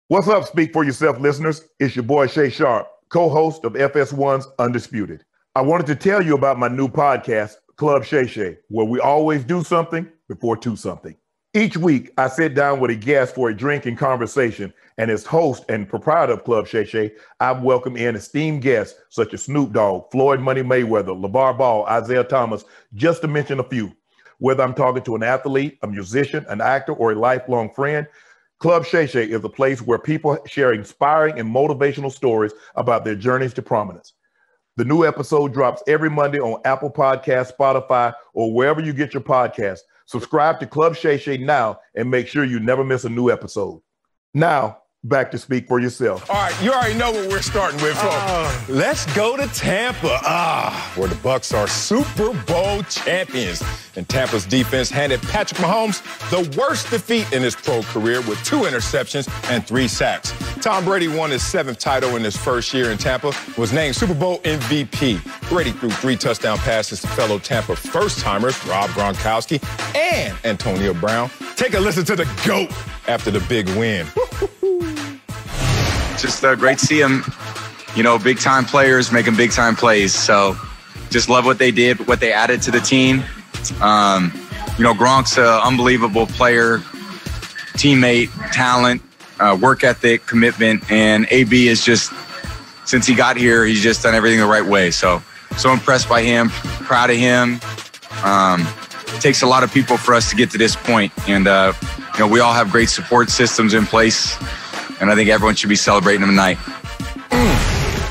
What's up, Speak For Yourself listeners? It's your boy Shay Sharp, co-host of FS1's Undisputed. I wanted to tell you about my new podcast, Club Shay Shay, where we always do something before two something. Each week, I sit down with a guest for a drink and conversation, and as host and proprietor of Club Shay Shay, I've welcomed in esteemed guests such as Snoop Dogg, Floyd Money Mayweather, LeVar Ball, Isaiah Thomas, just to mention a few. Whether I'm talking to an athlete, a musician, an actor, or a lifelong friend, Club Shay Shay is a place where people share inspiring and motivational stories about their journeys to prominence. The new episode drops every Monday on Apple Podcasts, Spotify, or wherever you get your podcasts. Subscribe to Club Shay Shay now and make sure you never miss a new episode. Now, back to Speak For Yourself. All right, you already know what we're starting with. Let's go to Tampa, where the Bucs are Super Bowl champions. And Tampa's defense handed Patrick Mahomes the worst defeat in his pro career with 2 interceptions and 3 sacks. Tom Brady won his 7th title in his first year in Tampa, was named Super Bowl MVP. Brady threw 3 touchdown passes to fellow Tampa first-timers Rob Gronkowski and Antonio Brown. Take a listen to the GOAT after the big win. Just great to see them, big-time players making big-time plays. So just love what they did, what they added to the team. Gronk's an unbelievable player, teammate, talent, work ethic, commitment. And AB is just, since he got here, he's just done everything the right way. So impressed by him, proud of him. It takes a lot of people for us to get to this point. And, we all have great support systems in place. And I think everyone should be celebrating them tonight.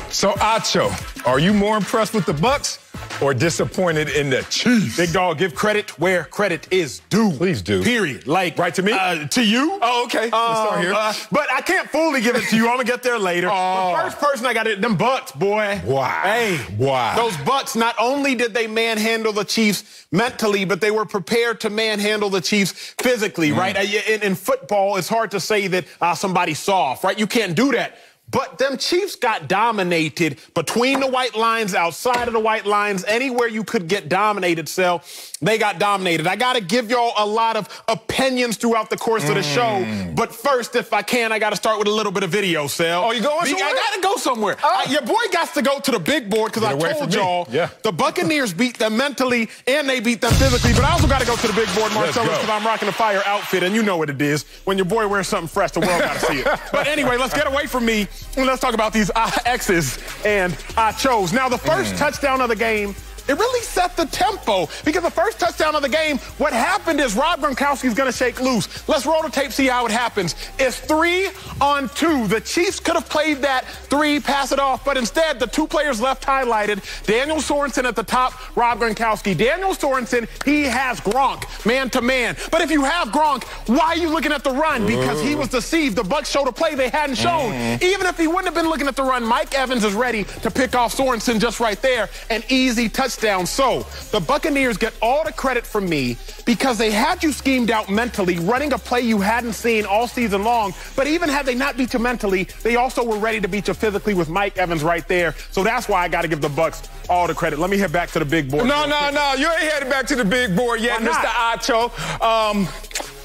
So, Acho, are you more impressed with the Bucs or disappointed in the Chiefs? Big dog, give credit where credit is due. Please do. Period. Like, right to me? To you. Oh, okay. Let's start here. But I can't fully give it to you. I'm going to get there later. The first person I got it, them Bucs, boy. Wow. Hey. Wow. Those Bucs, not only did they manhandle the Chiefs mentally, but they were prepared to manhandle the Chiefs physically, right? In football, it's hard to say that somebody's soft, right? You can't do that. But them Chiefs got dominated between the white lines, outside of the white lines, anywhere you could get dominated, Sel, they got dominated. I got to give y'all a lot of opinions throughout the course of the show. But first, if I can, I got to start with a little bit of video, Sel. Oh, you going somewhere? I got to go somewhere. Your boy got to go to the big board because I told y'all the Buccaneers beat them mentally and they beat them physically. But I also got to go to the big board, Marcellus, because I'm rocking a fire outfit, and you know what it is. When your boy wears something fresh, the world got to see it. But anyway, let's get away from me. And let's talk about these X's and Achos. Now, the first touchdown of the game, it really set the tempo because the first touchdown of the game, what happened is Rob Gronkowski's going to shake loose. Let's roll the tape, see how it happens. It's 3-on-2. The Chiefs could have played that 3, pass it off, but instead the 2 players left highlighted, Daniel Sorensen at the top, Rob Gronkowski. Daniel Sorensen, he has Gronk, man-to-man. But if you have Gronk, why are you looking at the run? Because he was deceived. The Bucs showed a play they hadn't shown. Even if he wouldn't have been looking at the run, Mike Evans is ready to pick off Sorensen just right there. An easy touchdown. So the Buccaneers get all the credit from me because they had you schemed out mentally, running a play you hadn't seen all season long. But even had they not beat you mentally, they also were ready to beat you physically with Mike Evans right there. So that's why I got to give the Bucs all the credit. Let me head back to the big board. No. You ain't headed back to the big board yet, Mr. Acho.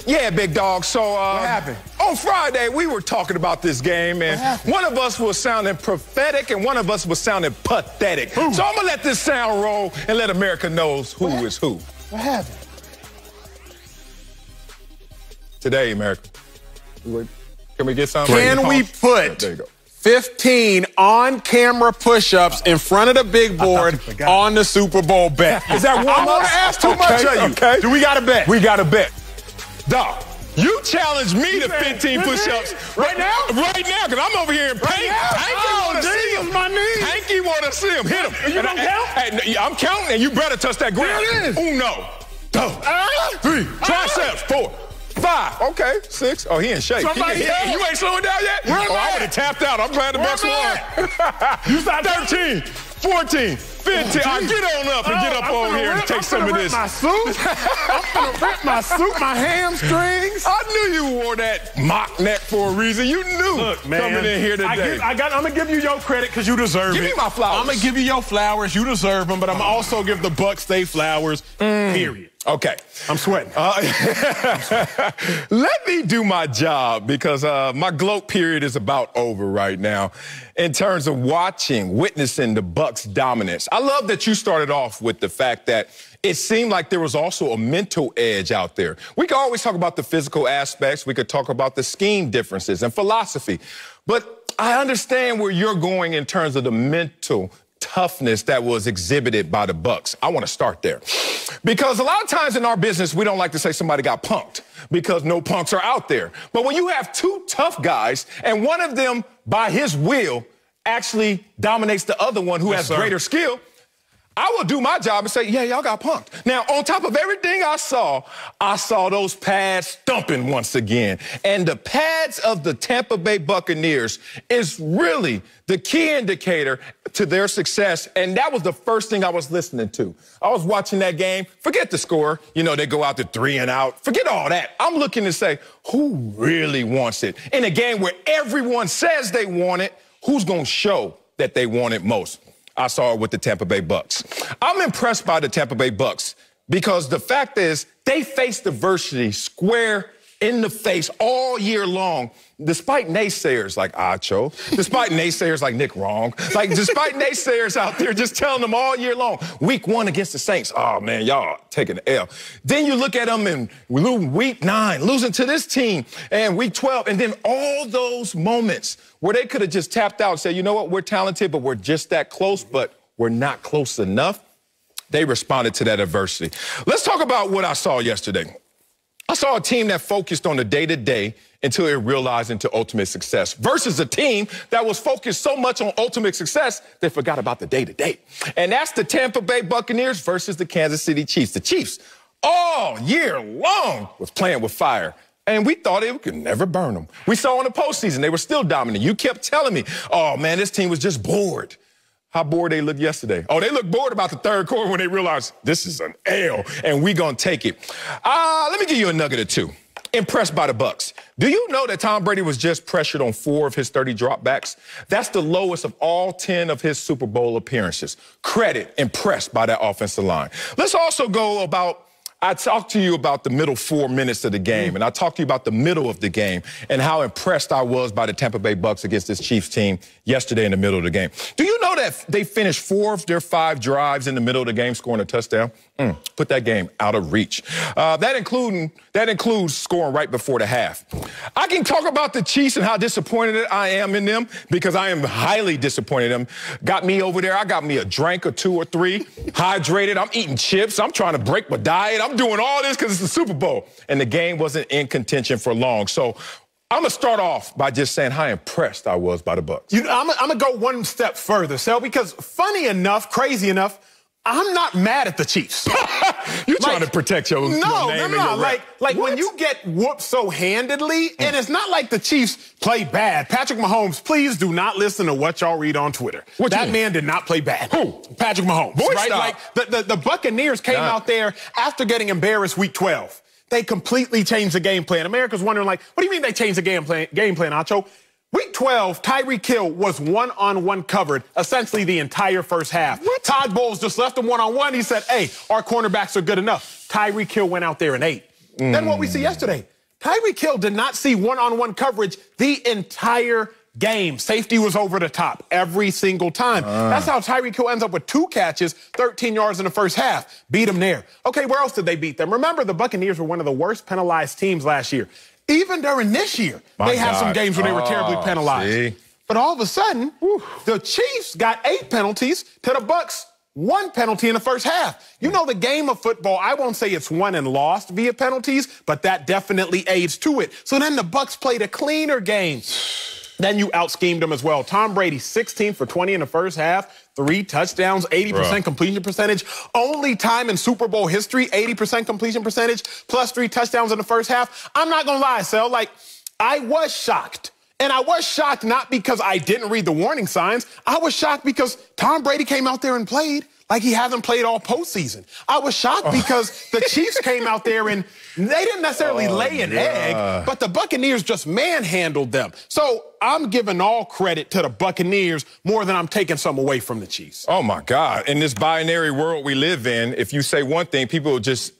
Yeah, big dog. So, what happened? On Friday, we were talking about this game, and one of us was sounding prophetic, and one of us was sounding pathetic. So I'm going to let this sound roll and let America knows who is who. What happened? Today, America. Can we get something? Can we put 15 on-camera push-ups in front of the big board on the Super Bowl bet? Is that one? I want to ask too much of you. Okay. Do we got a bet? We got a bet. Dog, you challenged me to 15 push-ups. Right now? Right now, because I'm over here in pain. Hanky want to see him. My knee. Hanky want to see him. Hit him. Are you going to count? I'm counting, and you better touch that ground. There it is. 1, 2, 3, triceps, 4, 5. Okay, 6. Oh, he in shape. You ain't slowing down yet? I would have tapped out. I'm glad the Bucs won. You start 13, 14, 15. I'll get on up and get up over here and take some of this. My suit. I'm gonna rip my suit, my hamstrings. I knew you wore that mock neck for a reason. You knew. Look, man, coming in here today. I'm gonna give you your credit because you deserve it. Give me my flowers. I'm gonna give you your flowers. You deserve them, but I'm also give the Bucs they flowers. Period. Okay. I'm sweating. Let me do my job because my gloat period is about over right now in terms of witnessing the Bucs' dominance. I love that you started off with the fact that it seemed like there was also a mental edge out there. We could always talk about the physical aspects. We could talk about the scheme differences and philosophy. But I understand where you're going in terms of the mental toughness that was exhibited by the Bucs. I want to start there. Because a lot of times in our business, we don't like to say somebody got punked because no punks are out there. But when you have two tough guys and one of them, by his will, actually dominates the other one who has greater skill, I will do my job and say, yeah, y'all got punked. Now, on top of everything I saw those pads thumping once again. And the pads of the Tampa Bay Buccaneers is really the key indicator to their success. And that was the first thing I was listening to. I was watching that game. Forget the score. You know, they go out to 3 and out. Forget all that. I'm looking to say, who really wants it? In a game where everyone says they want it, who's going to show that they want it most? I saw it with the Tampa Bay Bucs. I'm impressed by the Tampa Bay Bucs because the fact is they faced adversity square in the face all year long, despite naysayers like Acho, despite naysayers like Nick Wrong, despite naysayers out there just telling them all year long, week 1 against the Saints, oh, man, y'all taking the L. Then you look at them in week 9, losing to this team, and week 12, and then all those moments where they could have just tapped out and said, you know what, we're talented, but we're just that close, but we're not close enough. They responded to that adversity. Let's talk about what I saw yesterday. I saw a team that focused on the day-to-day until it realized into ultimate success versus a team that was focused so much on ultimate success, they forgot about the day-to-day. And that's the Tampa Bay Buccaneers versus the Kansas City Chiefs. The Chiefs, all year long, was playing with fire. And we thought it could never burn them. We saw in the postseason, they were still dominant. You kept telling me, oh, man, this team was just bored. How bored they looked yesterday. Oh, they looked bored about the third quarter when they realized this is an L, and we're going to take it. Let me give you a nugget or two. Impressed by the Bucs. Do you know that Tom Brady was just pressured on 4 of his 30 dropbacks? That's the lowest of all 10 of his Super Bowl appearances. Credit, impressed by that offensive line. Let's also go about, I talked to you about the middle 4 minutes of the game, and I talked to you about the middle of the game and how impressed I was by the Tampa Bay Bucs against this Chiefs team yesterday in the middle of the game. Do you know that they finished 4 of their 5 drives in the middle of the game scoring a touchdown? Put that game out of reach. That includes scoring right before the half. I can talk about the Chiefs and how disappointed I am in them because I am highly disappointed in them. Got me over there. I got me a drink or 2 or 3, hydrated. I'm eating chips. I'm trying to break my diet. I'm doing all this because it's the Super Bowl. And the game wasn't in contention for long. So I'm going to start off by just saying how impressed I was by the Bucs. I'm going to go one step further, Sel, because funny enough, crazy enough, I'm not mad at the Chiefs. You're trying to protect your name. No. Like when you get whooped so handedly, and it's not like the Chiefs play bad. Patrick Mahomes, please do not listen to what y'all read on Twitter. That man did not play bad. Who? Patrick Mahomes. Right? Like the Buccaneers came out there after getting embarrassed week 12. They completely changed the game plan. America's wondering, like, what do you mean they changed the game plan, Acho? Week 12, Tyreek Hill was one-on-one covered essentially the entire first half. What? Todd Bowles just left him one-on-one. He said, hey, our cornerbacks are good enough. Tyreek Hill went out there and ate. Then what we see yesterday, Tyreek Hill did not see one-on-one coverage the entire game. Safety was over the top every single time. That's how Tyreek Hill ends up with 2 catches, 13 yards in the first half. Beat him there. Okay, where else did they beat them? Remember, the Buccaneers were one of the worst penalized teams last year. Even during this year, they had some games where they were terribly penalized. But all of a sudden, the Chiefs got 8 penalties to the Bucs 1 penalty in the first half. You know, the game of football, I won't say it's won and lost via penalties, but that definitely aids to it. So then the Bucs played a cleaner game. Then you out-schemed them as well. Tom Brady, 16 for 20 in the first half, 3 touchdowns, 80% completion percentage. Only time in Super Bowl history, 80% completion percentage, plus 3 touchdowns in the first half. I'm not going to lie, Sel. Like, I was shocked. And I was shocked not because I didn't read the warning signs. I was shocked because Tom Brady came out there and played like he hasn't played all postseason. I was shocked because the Chiefs came out there and they didn't necessarily lay an egg, but the Buccaneers just manhandled them. So I'm giving all credit to the Buccaneers more than I'm taking some away from the Chiefs. Oh, my God. In this binary world we live in, if you say one thing, people will just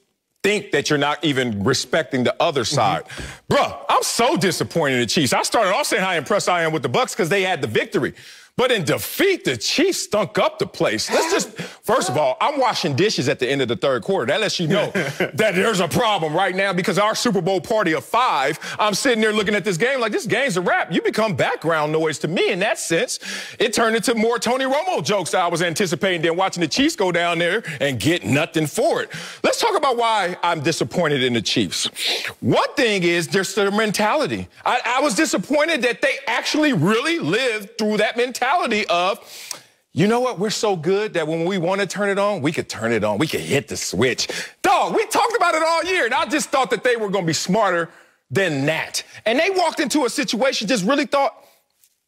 think that you're not even respecting the other side. Bruh, I'm so disappointed in the Chiefs. I started off saying how impressed I am with the Bucs because they had the victory. But in defeat, the Chiefs stunk up the place. First of all, I'm washing dishes at the end of the third quarter. That lets you know that there's a problem right now because our Super Bowl party of 5, I'm sitting there looking at this game like this game's a wrap. You become background noise to me in that sense. It turned into more Tony Romo jokes that I was anticipating than watching the Chiefs go down there and get nothing for it. Let's talk about why I'm disappointed in the Chiefs. One thing is their mentality. I was disappointed that they actually really lived through that mentality of, you know what, we're so good that when we want to turn it on, we could turn it on. We could hit the switch. Dog, we talked about it all year, and I just thought that they were going to be smarter than that. And they walked into a situation, just really thought,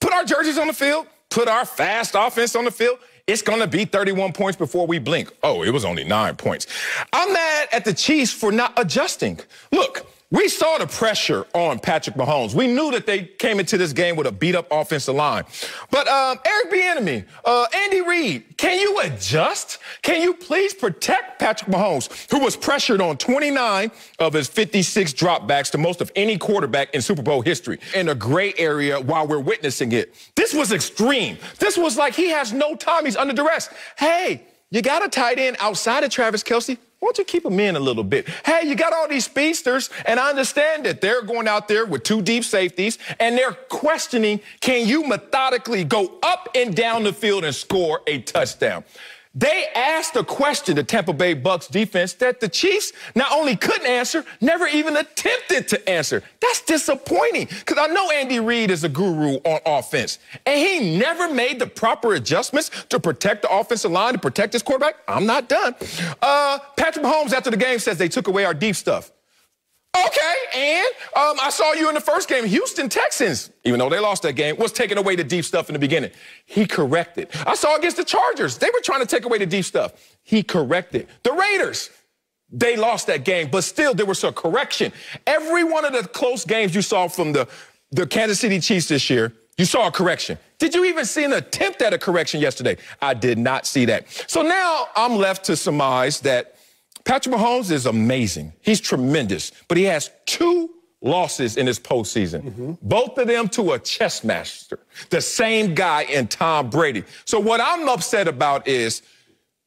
put our jerseys on the field, put our fast offense on the field. It's going to be 31 points before we blink. Oh, it was only 9 points. I'm mad at the Chiefs for not adjusting. Look, we saw the pressure on Patrick Mahomes. We knew that they came into this game with a beat-up offensive line. But Eric Bieniemy, Andy Reid, can you adjust? Can you please protect Patrick Mahomes, who was pressured on 29 of his 56 dropbacks, the most of any quarterback in Super Bowl history, in a gray area while we're witnessing it? This was extreme. This was like he has no time. He's under duress. Hey, you got a tight end outside of Travis Kelce. Why don't you keep them in a little bit? Hey, you got all these speedsters, and I understand that they're going out there with 2 deep safeties, and they're questioning, can you methodically go up and down the field and score a touchdown? They asked a question, the Tampa Bay Bucs defense, that the Chiefs not only couldn't answer, never even attempted to answer. That's disappointing, because I know Andy Reid is a guru on offense, and he never made the proper adjustments to protect the offensive line, to protect his quarterback. I'm not done. Patrick Mahomes, after the game, says they took away our deep stuff. Okay, and I saw you in the first game. Houston Texans, even though they lost that game, was taking away the deep stuff in the beginning. He corrected. I saw against the Chargers, they were trying to take away the deep stuff. He corrected. The Raiders, they lost that game, but still there was a correction. Every one of the close games you saw from the Kansas City Chiefs this year, you saw a correction. Did you even see an attempt at a correction yesterday? I did not see that. So now I'm left to surmise that Patrick Mahomes is amazing. He's tremendous, but he has 2 losses in his postseason. Both of them to a chess master, the same guy in Tom Brady. So what I'm upset about is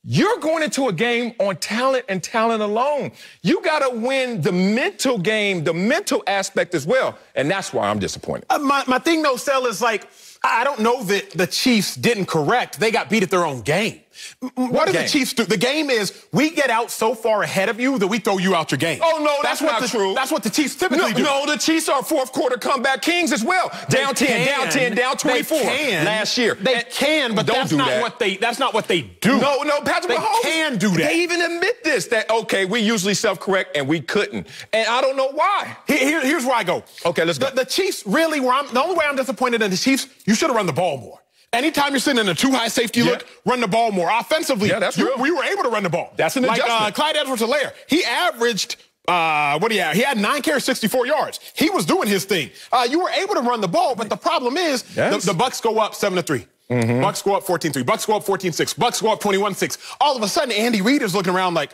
you're going into a game on talent and talent alone. You got to win the mental game, the mental aspect as well, and that's why I'm disappointed. My thing, though, Sel, is like, I don't know that the Chiefs didn't correct. They got beat at their own game. What did the Chiefs do? The game is we get out so far ahead of you that we throw you out your game. Oh, no, that's not true. That's what the Chiefs typically do. No, the Chiefs are fourth quarter comeback kings as well. Down 10, down 24 last year. They can, but that's not what they do. No, Patrick Mahomes. They can do that. They even admit this, that, okay, we usually self-correct and we couldn't. And I don't know why. Here's where I go. Okay, let's go. The Chiefs really, the only way I'm disappointed in the Chiefs, you should have run the ball more. Anytime you're sitting in a too-high safety look, run the ball more. Offensively, we were able to run the ball. That's an adjustment. Like Clyde Edwards-Helaire, he averaged, He had 9 carries, 64 yards. He was doing his thing. You were able to run the ball, but the problem is the Bucs go up 7-3. Bucs go up 14-3. Bucs go up 14-6. Bucs go up 21-6. All of a sudden, Andy Reid is looking around like,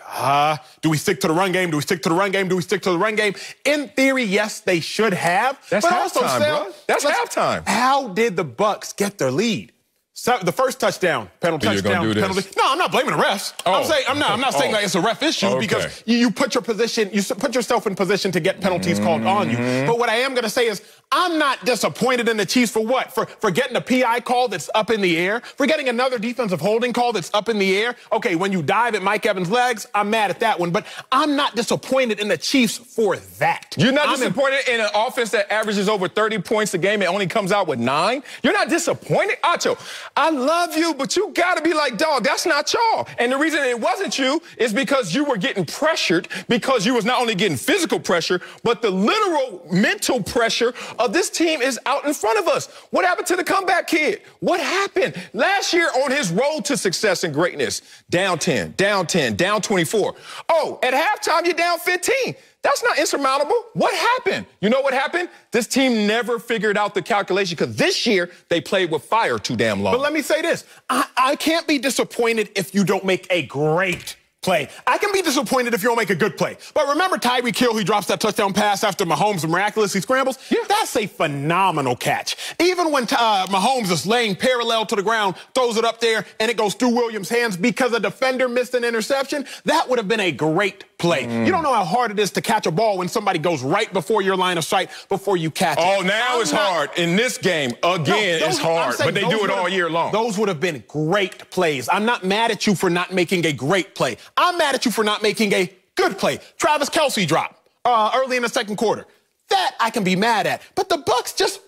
do we stick to the run game? Do we stick to the run game? Do we stick to the run game? In theory, yes, they should have. That's halftime, bro. That's halftime. How did the Bucs get their lead? So the first touchdown, penalty. No, I'm not blaming the refs. I'm not saying that it's a ref issue because you put yourself in position to get penalties called on you. But what I am going to say is I'm not disappointed in the Chiefs for what? For getting a PI call that's up in the air, for getting another defensive holding call that's up in the air. Okay, when you dive at Mike Evans' legs, I'm mad at that one. But I'm not disappointed in the Chiefs for that. You're not disappointed in an offense that averages over 30 points a game and only comes out with 9? You're not disappointed? Acho, I love you, but you got to be like, dog, that's not y'all. And the reason it wasn't you is because you were getting pressured, because you was not only getting physical pressure, but the literal mental pressure of this team is out in front of us. What happened to the comeback kid? What happened? Last year on his road to success and greatness, down 10, down 24. Oh, at halftime, you're down 15. That's not insurmountable. What happened? You know what happened? This team never figured out the calculation because this year they played with fire too damn long. But let me say this. I can't be disappointed if you don't make a great play. I can be disappointed if you don't make a good play. But remember Tyreek Hill, he drops that touchdown pass after Mahomes miraculously scrambles? Yeah. That's a phenomenal catch. Even when Mahomes is laying parallel to the ground, throws it up there, and it goes through Williams' hands because a defender missed an interception, that would have been a great play. You don't know how hard it is to catch a ball when somebody goes right before your line of sight before you catch it. Oh, now it's hard. In this game, again, it's hard. But they do it all year long. Those would have been great plays. I'm not mad at you for not making a great play. I'm mad at you for not making a good play. Travis Kelce drop early in the second quarter. That I can be mad at. But the Bucs just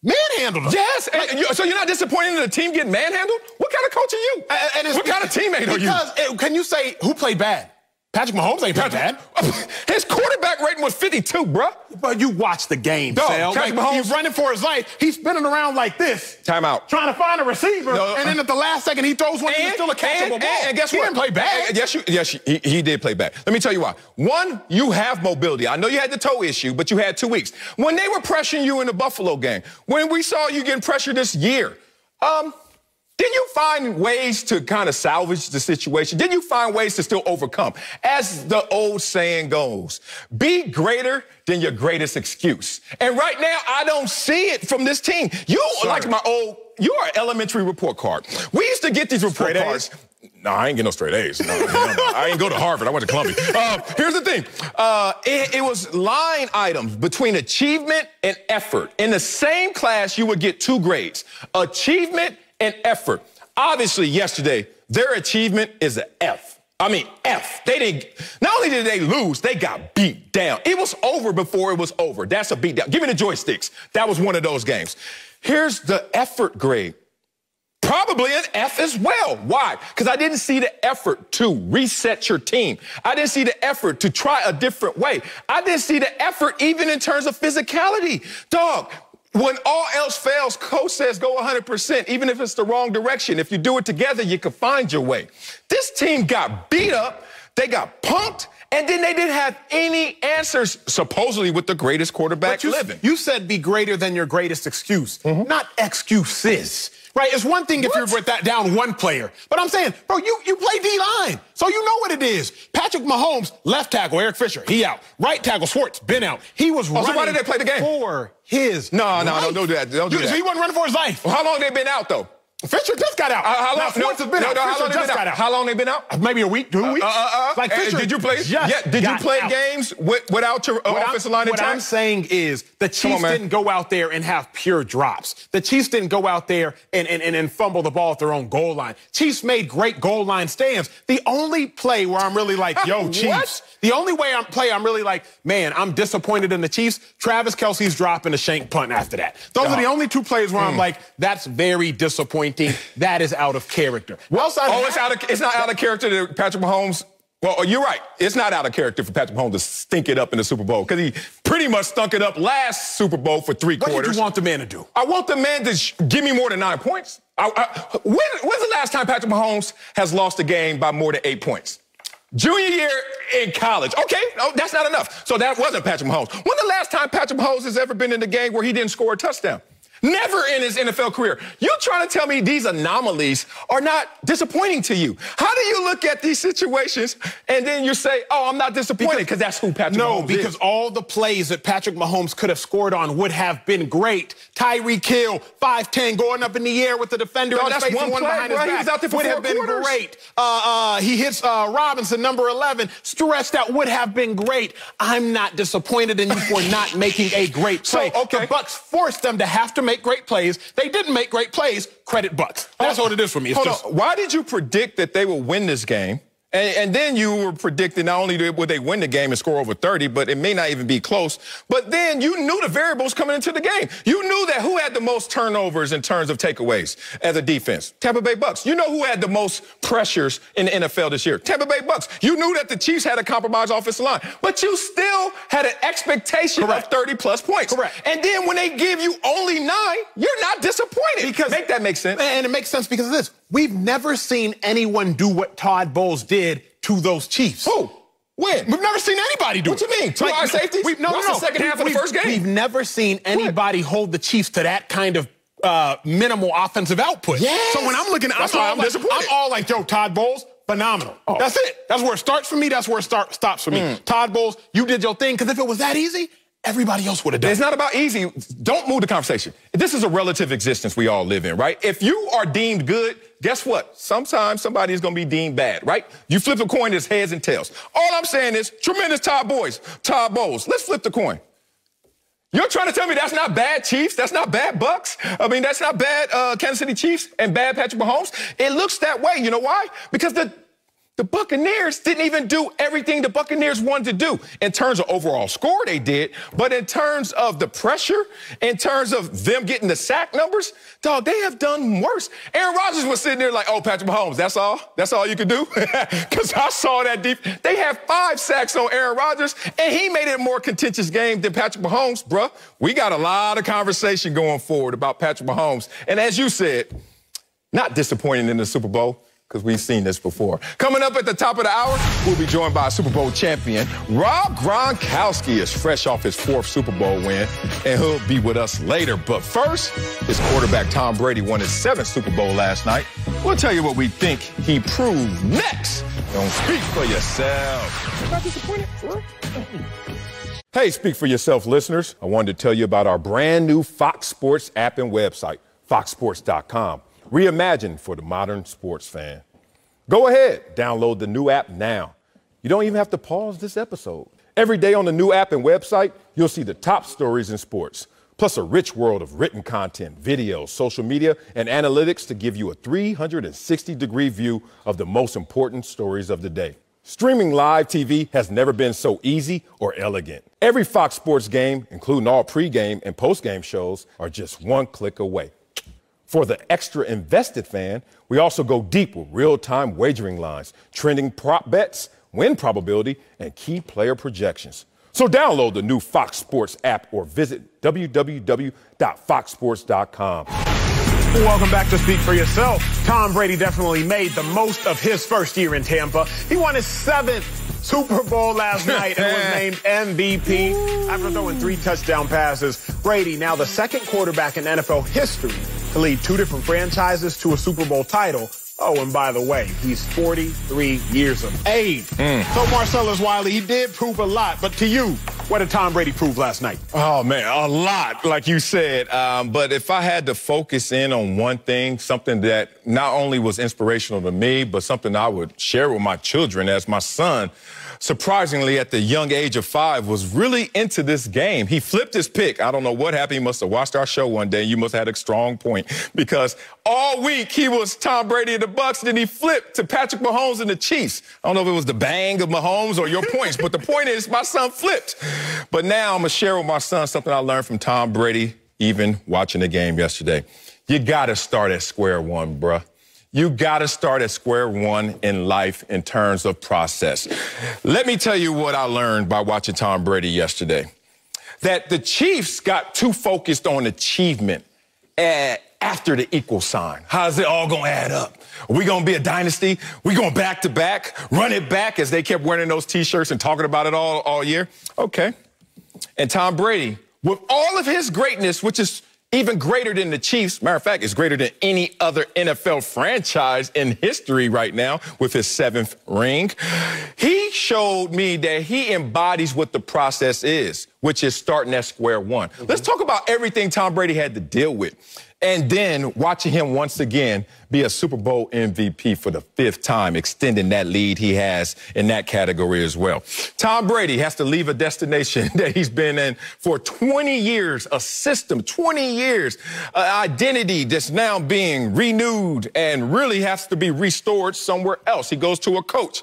manhandled them. Yes. So you're not disappointed in the team getting manhandled? What kind of coach are you? What kind of teammate are you? Because can you say who played bad? Patrick Mahomes ain't played bad. His quarterback rating was 52, bro. But you watch the game, Sal. Patrick Mahomes, he's running for his life. He's spinning around like this. Timeout. Trying to find a receiver. And then at the last second, he throws one and still a catchable ball. And guess what? He didn't play bad. Yes, he did play bad. Let me tell you why. One, you have mobility. I know you had the toe issue, but you had 2 weeks. When they were pressuring you in the Buffalo game, when we saw you getting pressured this year, did you find ways to kind of salvage the situation? Did you find ways to still overcome? As the old saying goes, be greater than your greatest excuse. And right now, I don't see it from this team. You are an elementary report card. We used to get these report cards. No, I ain't get no straight A's. No, I ain't go to Harvard. I went to Columbia. Here's the thing. It was line items between achievement and effort. In the same class, you would get 2 grades. Achievement and effort. Obviously, yesterday, their achievement is an F. I mean, F. Not only did they lose, they got beat down. It was over before it was over. That's a beat down. Give me the joysticks. That was one of those games. Here's the effort grade. Probably an F as well. Why? Because I didn't see the effort to reset your team. I didn't see the effort to try a different way. I didn't see the effort even in terms of physicality. Dog, when all else fails, coach says go 100%, even if it's the wrong direction. If you do it together, you can find your way. This team got beat up, they got punked, and then they didn't have any answers, supposedly with the greatest quarterback living. You said be greater than your greatest excuse, not excuses. Right? It's one thing if you're down one player. But I'm saying, bro, you play D-line. So you know what it is. Patrick Mahomes, left tackle, Eric Fisher, he out. Right tackle, Schwartz, been out. He was running so why did they play the game? For his life. No, don't do that. Don't do that. So he wasn't running for his life. Well, how long they been out, though? Fisher just got out. How long? Schwartz has been out. Fisher just got out. How long they been out? Maybe a week, 2 weeks. Like Fisher did you play? Did you play games without your offensive line in time? What I'm saying is the Chiefs didn't go out there and have pure drops. The Chiefs didn't go out there and fumble the ball at their own goal line. Chiefs made great goal line stands. The only play where I'm really like, yo, Chiefs. The only play I'm really like, man, I'm disappointed in the Chiefs. Travis Kelce's dropping a shank punt after that. Those are the only 2 plays where I'm like, that's very disappointing. That is out of character. It's not out of character to Patrick Mahomes. Well, you're right. It's not out of character for Patrick Mahomes to stink it up in the Super Bowl because he pretty much stunk it up last Super Bowl for 3 quarters. What did you want the man to do? I want the man to give me more than 9 points. When's the last time Patrick Mahomes has lost a game by more than 8 points? Junior year in college. Okay, that's not enough. So that wasn't Patrick Mahomes. When's the last time Patrick Mahomes has ever been in a game where he didn't score a touchdown? Never in his NFL career. You're trying to tell me these anomalies are not disappointing to you. How do you look at these situations and then you say, oh, I'm not disappointed because that's who Patrick Mahomes is? No, because all the plays that Patrick Mahomes could have scored on would have been great. Tyreek Hill, 5'10", going up in the air with the defender in his face and one behind his back. He was out there for would have been great. He hits Robinson, number 11, stretched out, would have been great. I'm not disappointed in you for not making a great play. The Bucs forced them to have to make great plays. They didn't make great plays. Credit Bucs. That's what it is for me. Why did you predict that they would win this game? And then you were predicting not only would they win the game and score over 30, but it may not even be close. But then you knew the variables coming into the game. You knew that who had the most turnovers in terms of takeaways as a defense? Tampa Bay Bucs. You know who had the most pressures in the NFL this year? Tampa Bay Bucs. You knew that the Chiefs had a compromised offensive line, but you still had an expectation of 30-plus points. Correct. And then when they give you only 9, you're not disappointed. Make that make sense. And it makes sense because of this. We've never seen anyone do what Todd Bowles did to those Chiefs. Who? When? We've never seen anybody do it. What you mean? 2 high safeties? No. The second half of the first game? We've never seen anybody hold the Chiefs to that kind of minimal offensive output. Yes. So when I'm looking, I'm disappointed. I'm all like, yo, Todd Bowles, phenomenal. Oh. That's it. That's where it starts for me. That's where it stops for me. Todd Bowles, you did your thing, because if it was that easy, everybody else would have done it. It's not about easy. Don't move the conversation. This is a relative existence we all live in, right? If you are deemed good, guess what? Sometimes somebody is going to be deemed bad, right? You flip a coin, it's heads and tails. All I'm saying is, tremendous Todd Bowles. Let's flip the coin. You're trying to tell me that's not bad Chiefs? That's not bad Bucs? I mean, that's not bad Kansas City Chiefs and bad Patrick Mahomes? It looks that way. You know why? Because the Buccaneers didn't even do everything the Buccaneers wanted to do. In terms of overall score, they did. But in terms of the pressure, in terms of them getting the sack numbers, dog, they have done worse. Aaron Rodgers was sitting there like, oh, Patrick Mahomes, that's all? That's all you could do? Because I saw that deep. They had 5 sacks on Aaron Rodgers, and he made it a more contentious game than Patrick Mahomes, bruh. We got a lot of conversation going forward about Patrick Mahomes. And as you said, not disappointing in the Super Bowl, because we've seen this before. Coming up at the top of the hour, we'll be joined by Super Bowl champion Rob Gronkowski is fresh off his 4th Super Bowl win, and he'll be with us later. But first, his quarterback Tom Brady won his 7th Super Bowl last night. We'll tell you what we think he proved next. Don't speak for yourself. Not disappointed, for real? Hey, Speak for Yourself listeners. I wanted to tell you about our brand new Fox Sports app and website, foxsports.com. Reimagined for the modern sports fan. Go ahead, download the new app now. You don't even have to pause this episode. Every day on the new app and website, you'll see the top stories in sports, plus a rich world of written content, videos, social media, and analytics to give you a 360-degree view of the most important stories of the day. Streaming live TV has never been so easy or elegant. Every Fox Sports game, including all pregame and postgame shows, are just one click away. For the extra invested fan, we also go deep with real-time wagering lines, trending prop bets, win probability, and key player projections. So download the new Fox Sports app or visit www.foxsports.com. Welcome back to Speak for Yourself. Tom Brady definitely made the most of his first year in Tampa. He won his 7th Super Bowl last night and was named MVP after throwing 3 touchdown passes. Brady, now the 2nd quarterback in NFL history to lead 2 different franchises to a Super Bowl title. Oh, and by the way, he's 43 years of age. So, Marcellus Wiley, he did prove a lot. But to you, what did Tom Brady prove last night? Oh, man, a lot, like you said. But if I had to focus in on one thing, something that not only was inspirational to me, but something I would share with my children, as my son, surprisingly, at the young age of 5, was really into this game. He flipped his pick. I don't know what happened. He must have watched our show one day. You must have had a strong point, because all week he was Tom Brady and the Bucs. Then he flipped to Patrick Mahomes and the Chiefs. I don't know if it was the bang of Mahomes or your points, but the point is my son flipped. But now I'm going to share with my son something I learned from Tom Brady, even watching the game yesterday. You got to start at square one, bruh. You got to start at square one in life in terms of process. Let me tell you what I learned by watching Tom Brady yesterday. That the Chiefs got too focused on achievement after the equal sign. How's it all going to add up? Are we going to be a dynasty? We going back to back, run it back, as they kept wearing those T-shirts and talking about it all year? Okay. And Tom Brady, with all of his greatness, which is even greater than the Chiefs, matter of fact, it's greater than any other NFL franchise in history right now with his 7th ring. He showed me that he embodies what the process is, which is starting at square one. Let's talk about everything Tom Brady had to deal with. And then watching him once again be a Super Bowl MVP for the 5th time, extending that lead he has in that category as well. Tom Brady has to leave a destination that he's been in for 20 years, a system, 20 years, an identity that's now being renewed and really has to be restored somewhere else. He goes to a coach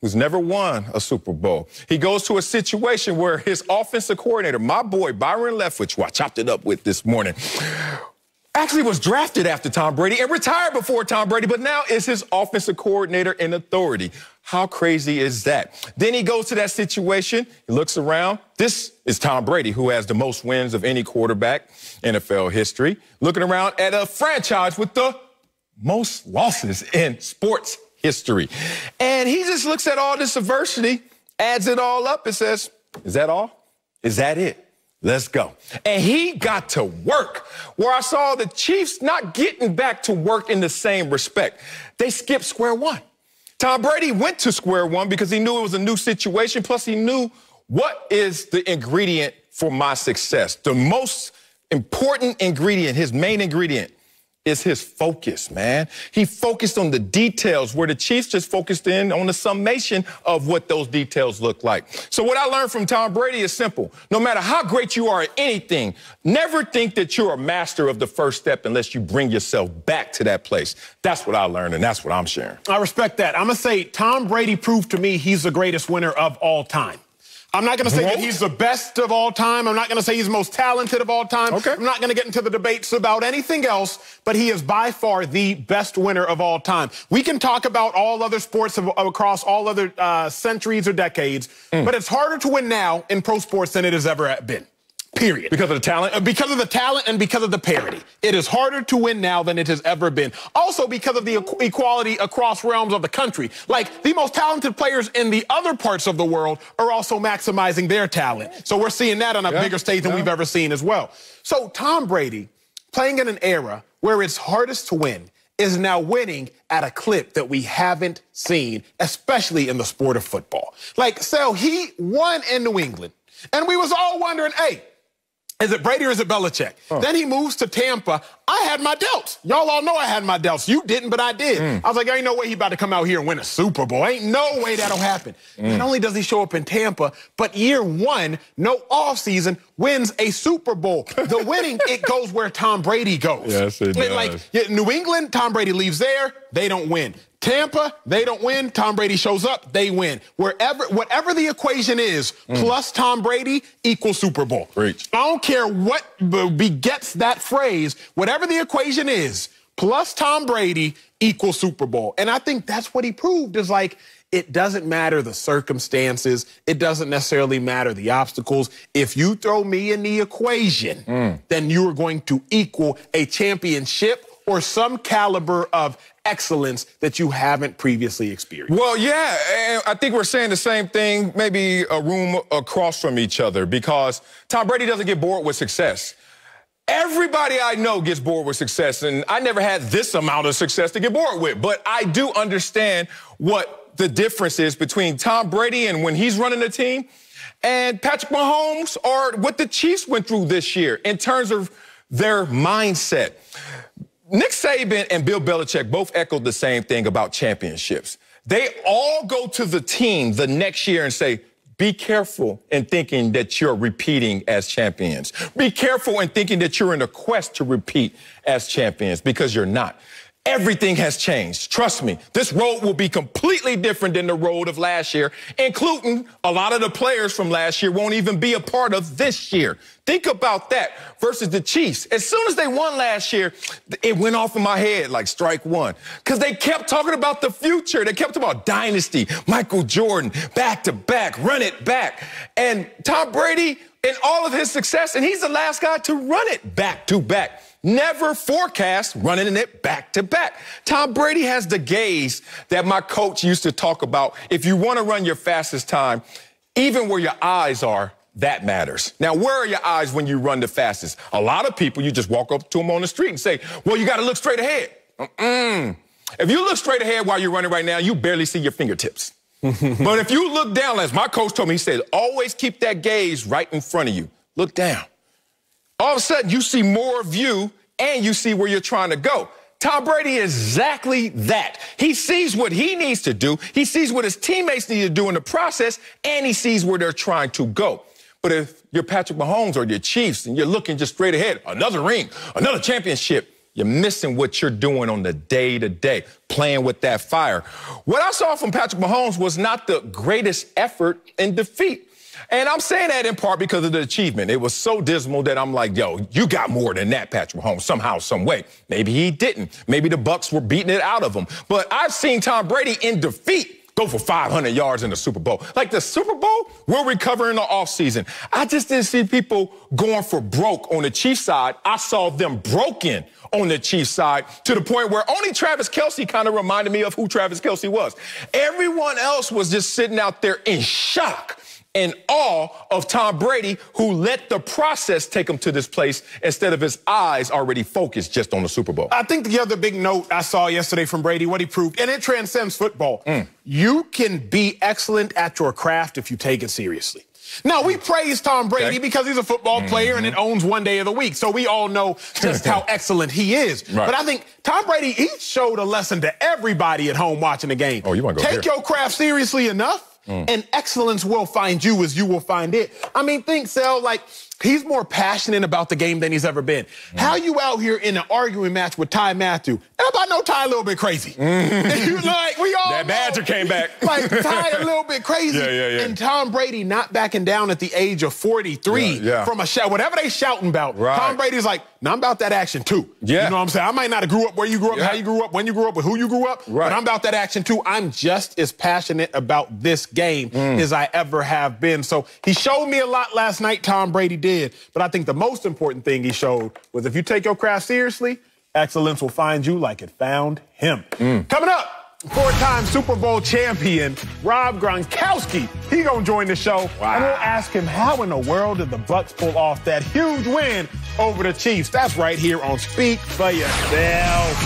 who's never won a Super Bowl. He goes to a situation where his offensive coordinator, my boy Byron Leftwich, who I chopped it up with this morning, actually was drafted after Tom Brady and retired before Tom Brady, but now is his offensive coordinator in authority. How crazy is that? Then he goes to that situation. He looks around. This is Tom Brady, who has the most wins of any quarterback in NFL history, looking around at a franchise with the most losses in sports history. And he just looks at all this adversity, adds it all up and says, is that all? Is that it? Let's go. And he got to work, where I saw the Chiefs not getting back to work in the same respect. They skipped square one. Tom Brady went to square one because he knew it was a new situation. Plus, he knew what is the ingredient for my success. The most important ingredient, his main ingredient, is his focus, man. He focused on the details where the Chiefs just focused in on the summation of what those details look like. So what I learned from Tom Brady is simple. No matter how great you are at anything, never think that you're a master of the first step unless you bring yourself back to that place. That's what I learned, and that's what I'm sharing. I respect that. I'm going to say Tom Brady proved to me he's the greatest winner of all time. I'm not going to say that he's the best of all time. I'm not going to say he's the most talented of all time. Okay. I'm not going to get into the debates about anything else, but he is by far the best winner of all time. We can talk about all other sports across all other centuries or decades, but it's harder to win now in pro sports than it has ever been. Period. Because of the talent? Because of the talent and because of the parity. It is harder to win now than it has ever been. Also because of the equality across realms of the country. Like, the most talented players in the other parts of the world are also maximizing their talent. So we're seeing that on a bigger stage than we've ever seen as well. So Tom Brady, playing in an era where it's hardest to win, is now winning at a clip that we haven't seen, especially in the sport of football. Like, so he won in New England, and we was all wondering, hey, is it Brady or is it Belichick? Then he moves to Tampa. I had my doubts. Y'all all know I had my doubts. You didn't, but I did. I was like, ain't no way he about to come out here and win a Super Bowl. Ain't no way that'll happen. Not only does he show up in Tampa, but year one, no offseason, wins a Super Bowl. The winning, it goes where Tom Brady goes. Yes, it does. Like, New England, Tom Brady leaves there, they don't win. Tampa, they don't win. Tom Brady shows up, they win. Whatever the equation is, plus Tom Brady equals Super Bowl. Preach. I don't care what begets that phrase. Whatever the equation is, plus Tom Brady equals Super Bowl. And I think that's what he proved is like, it doesn't matter the circumstances. It doesn't necessarily matter the obstacles. If you throw me in the equation, then you are going to equal a championship or some caliber of excellence that you haven't previously experienced. Well, yeah, and I think we're saying the same thing, maybe a room across from each other, because Tom Brady doesn't get bored with success. Everybody I know gets bored with success, and I never had this amount of success to get bored with. But I do understand what the difference is between Tom Brady and when he's running the team and Patrick Mahomes or what the Chiefs went through this year in terms of their mindset. Nick Saban and Bill Belichick both echoed the same thing about championships. They all go to the team the next year and say, be careful in thinking that you're repeating as champions. Be careful in thinking that you're in a quest to repeat as champions, because you're not. Everything has changed. Trust me, this road will be completely different than the road of last year, including a lot of the players from last year won't even be a part of this year. Think about that versus the Chiefs. As soon as they won last year, it went off in my head like strike one, because they kept talking about the future. They kept talking about dynasty, Michael Jordan, back-to-back, run it back. And Tom Brady, in all of his success, and he's the last guy to run it back-to-back. Never forecast running it back-to-back. Tom Brady has the gaze that my coach used to talk about. If you want to run your fastest time, even where your eyes are, that matters. Now, where are your eyes when you run the fastest? A lot of people, you just walk up to them on the street and say, well, you got to look straight ahead. If you look straight ahead while you're running right now, you barely see your fingertips. But if you look down, as my coach told me, he said, always keep that gaze right in front of you. Look down. All of a sudden, you see more of you, and you see where you're trying to go. Tom Brady is exactly that. He sees what he needs to do. He sees what his teammates need to do in the process, and he sees where they're trying to go. But if you're Patrick Mahomes or your Chiefs and you're looking just straight ahead, another ring, another championship, you're missing what you're doing on the day-to-day, playing with that fire. What I saw from Patrick Mahomes was not the greatest effort in defeat. And I'm saying that in part because of the achievement. It was so dismal that I'm like, yo, you got more than that, Patrick Mahomes, somehow, some way. Maybe he didn't. Maybe the Bucs were beating it out of him. But I've seen Tom Brady in defeat go for 500 yards in the Super Bowl. Like the Super Bowl, we'll recover in the offseason. I just didn't see people going for broke on the Chiefs side. I saw them broken on the Chiefs side to the point where only Travis Kelce kind of reminded me of who Travis Kelce was. Everyone else was just sitting out there in shock in awe of Tom Brady, who let the process take him to this place instead of his eyes already focused just on the Super Bowl. I think the other big note I saw yesterday from Brady, what he proved, and it transcends football, you can be excellent at your craft if you take it seriously. Now, we praise Tom Brady because he's a football player and it owns one day of the week. So we all know just how excellent he is. Right. But I think Tom Brady, he showed a lesson to everybody at home watching the game. Oh, you want to go Take your craft seriously enough, and excellence will find you as you will find it. I mean, think, Sel, like, he's more passionate about the game than he's ever been. How you out here in an arguing match with Ty Matthew? Everybody know Ty a little bit crazy. Like, we all that know, Badger came back. Like, Ty a little bit crazy. Yeah. And Tom Brady not backing down at the age of 43 from a shout. Whatever they shouting about, Tom Brady's like, no, I'm about that action too. You know what I'm saying? I might not have grew up where you grew up, how you grew up, when you grew up, with who you grew up, but I'm about that action too. I'm just as passionate about this game as I ever have been. So he showed me a lot last night, Tom Brady did. But I think the most important thing he showed was if you take your craft seriously, excellence will find you like it found him. Coming up, four-time Super Bowl champion Rob Gronkowski. He gonna join the show, and we'll ask him how in the world did the Bucs pull off that huge win over the Chiefs. That's right here on Speak for Yourself.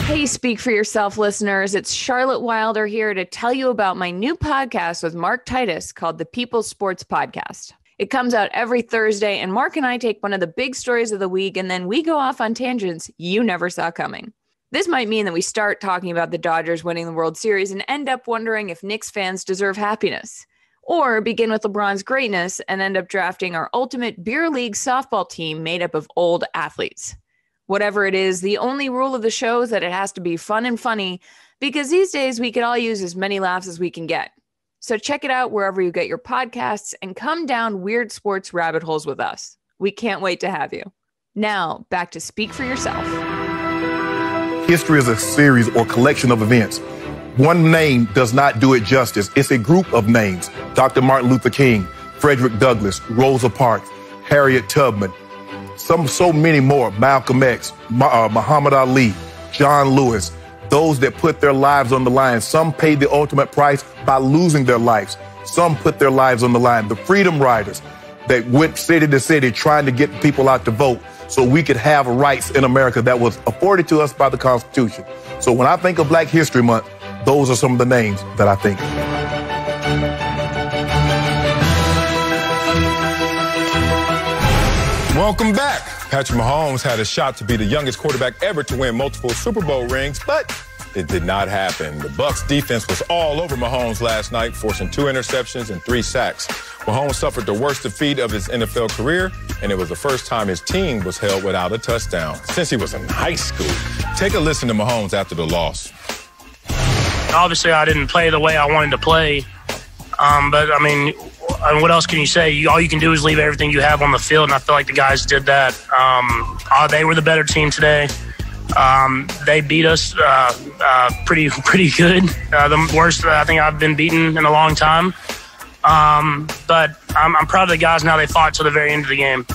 Hey, Speak for Yourself listeners. It's Charlotte Wilder here to tell you about my new podcast with Mark Titus called the People's Sports Podcast. It comes out every Thursday, and Mark and I take one of the big stories of the week, and then we go off on tangents you never saw coming. This might mean that we start talking about the Dodgers winning the World Series and end up wondering if Knicks fans deserve happiness. Or begin with LeBron's greatness and end up drafting our ultimate beer league softball team made up of old athletes. Whatever it is, the only rule of the show is that it has to be fun and funny, because these days we could all use as many laughs as we can get. So check it out wherever you get your podcasts and come down weird sports rabbit holes with us. We can't wait to have you. Now, back to Speak for Yourself. History is a series or collection of events. One name does not do it justice. It's a group of names. Dr. Martin Luther King, Frederick Douglass, Rosa Parks, Harriet Tubman, so many more, Malcolm X, Muhammad Ali, John Lewis, those that put their lives on the line. Some paid the ultimate price by losing their lives. Some put their lives on the line. The Freedom Riders that went city to city trying to get people out to vote so we could have rights in America that was afforded to us by the Constitution. So when I think of Black History Month, those are some of the names that I think of. Welcome back. Patrick Mahomes had a shot to be the youngest quarterback ever to win multiple Super Bowl rings, but it did not happen. The Bucs defense was all over Mahomes last night, forcing 2 interceptions and 3 sacks. Mahomes suffered the worst defeat of his NFL career, and it was the first time his team was held without a touchdown since he was in high school. Take a listen to Mahomes after the loss. Obviously, I didn't play the way I wanted to play, but, I mean, what else can you say? All you can do is leave everything you have on the field, and I feel like the guys did that. They were the better team today. They beat us pretty good. The worst I think I've been beaten in a long time. But I'm proud of the guys now. They fought till the very end of the game.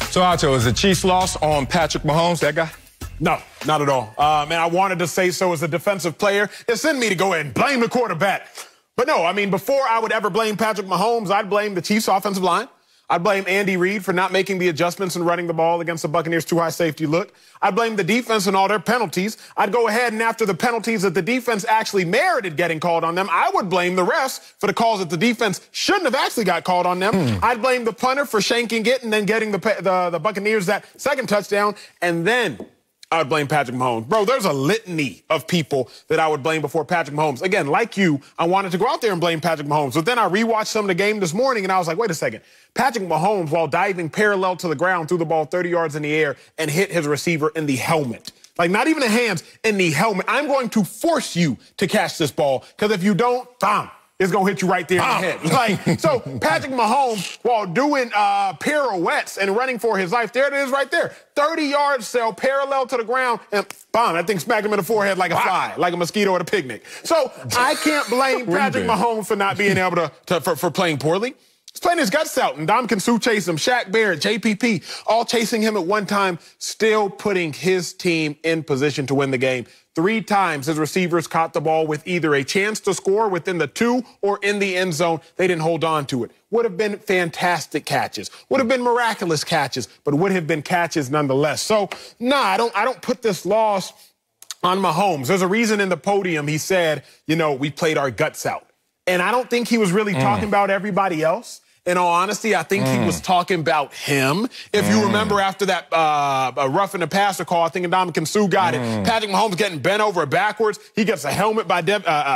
So, Acho, is the Chiefs' loss on Patrick Mahomes, that guy? No, not at all. And I wanted to say so as a defensive player. It's in me to go ahead and blame the quarterback. But no, I mean, before I would ever blame Patrick Mahomes, I'd blame the Chiefs' offensive line. I'd blame Andy Reid for not making the adjustments and running the ball against the Buccaneers' too high safety look. I'd blame the defense and all their penalties. I'd go ahead and after the penalties that the defense actually merited getting called on them, I would blame the refs for the calls that the defense shouldn't have actually got called on them. I'd blame the punter for shanking it and then getting the Buccaneers that second touchdown. And then I would blame Patrick Mahomes. Bro, there's a litany of people that I would blame before Patrick Mahomes. Again, like you, I wanted to go out there and blame Patrick Mahomes. But then I rewatched some of the game this morning, and I was like, wait a second. Patrick Mahomes, while diving parallel to the ground, threw the ball 30 yards in the air and hit his receiver in the helmet. Like, not even the hands, in the helmet. I'm going to force you to catch this ball, because if you don't, bam, it's going to hit you right there in the head. Like, so Patrick Mahomes, while doing pirouettes and running for his life, there it is right there. 30 yards cell parallel to the ground, and bam, that thing smacked him in the forehead like a fly, like a mosquito at a picnic. So I can't blame Patrick Mahomes for not being able for playing poorly. playing his guts out, and Ndamukong Suh chased him, Shaq Barrett, JPP, all chasing him at one time, still putting his team in position to win the game. 3 times his receivers caught the ball with either a chance to score within the 2 or in the end zone. They didn't hold on to it. Would have been fantastic catches. Would have been miraculous catches, but would have been catches nonetheless. So, I don't put this loss on Mahomes. There's a reason in the podium he said, we played our guts out. And I don't think he was really talking about everybody else. In all honesty, I think he was talking about him. If you remember after that roughing the passer call, I think Ndamukong Suh got it. Patrick Mahomes getting bent over backwards. He gets a helmet by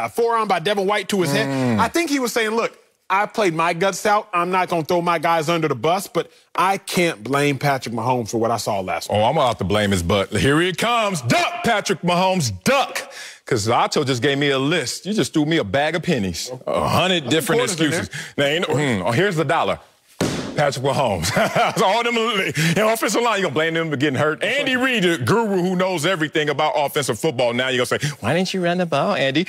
forearm by Devin White to his head. I think he was saying, look, I played my guts out. I'm not going to throw my guys under the bus, but I can't blame Patrick Mahomes for what I saw last week. Oh, I'm about to blame his butt. Here he comes. Duck, Patrick Mahomes, duck. Because Acho just gave me a list. You just threw me a bag of pennies. 100 different excuses. Now, here's the dollar. Patrick Mahomes. All them offensive line, you're going to blame them for getting hurt. Andy Reid, the guru who knows everything about offensive football. Now you're going to say, why didn't you run the ball, Andy?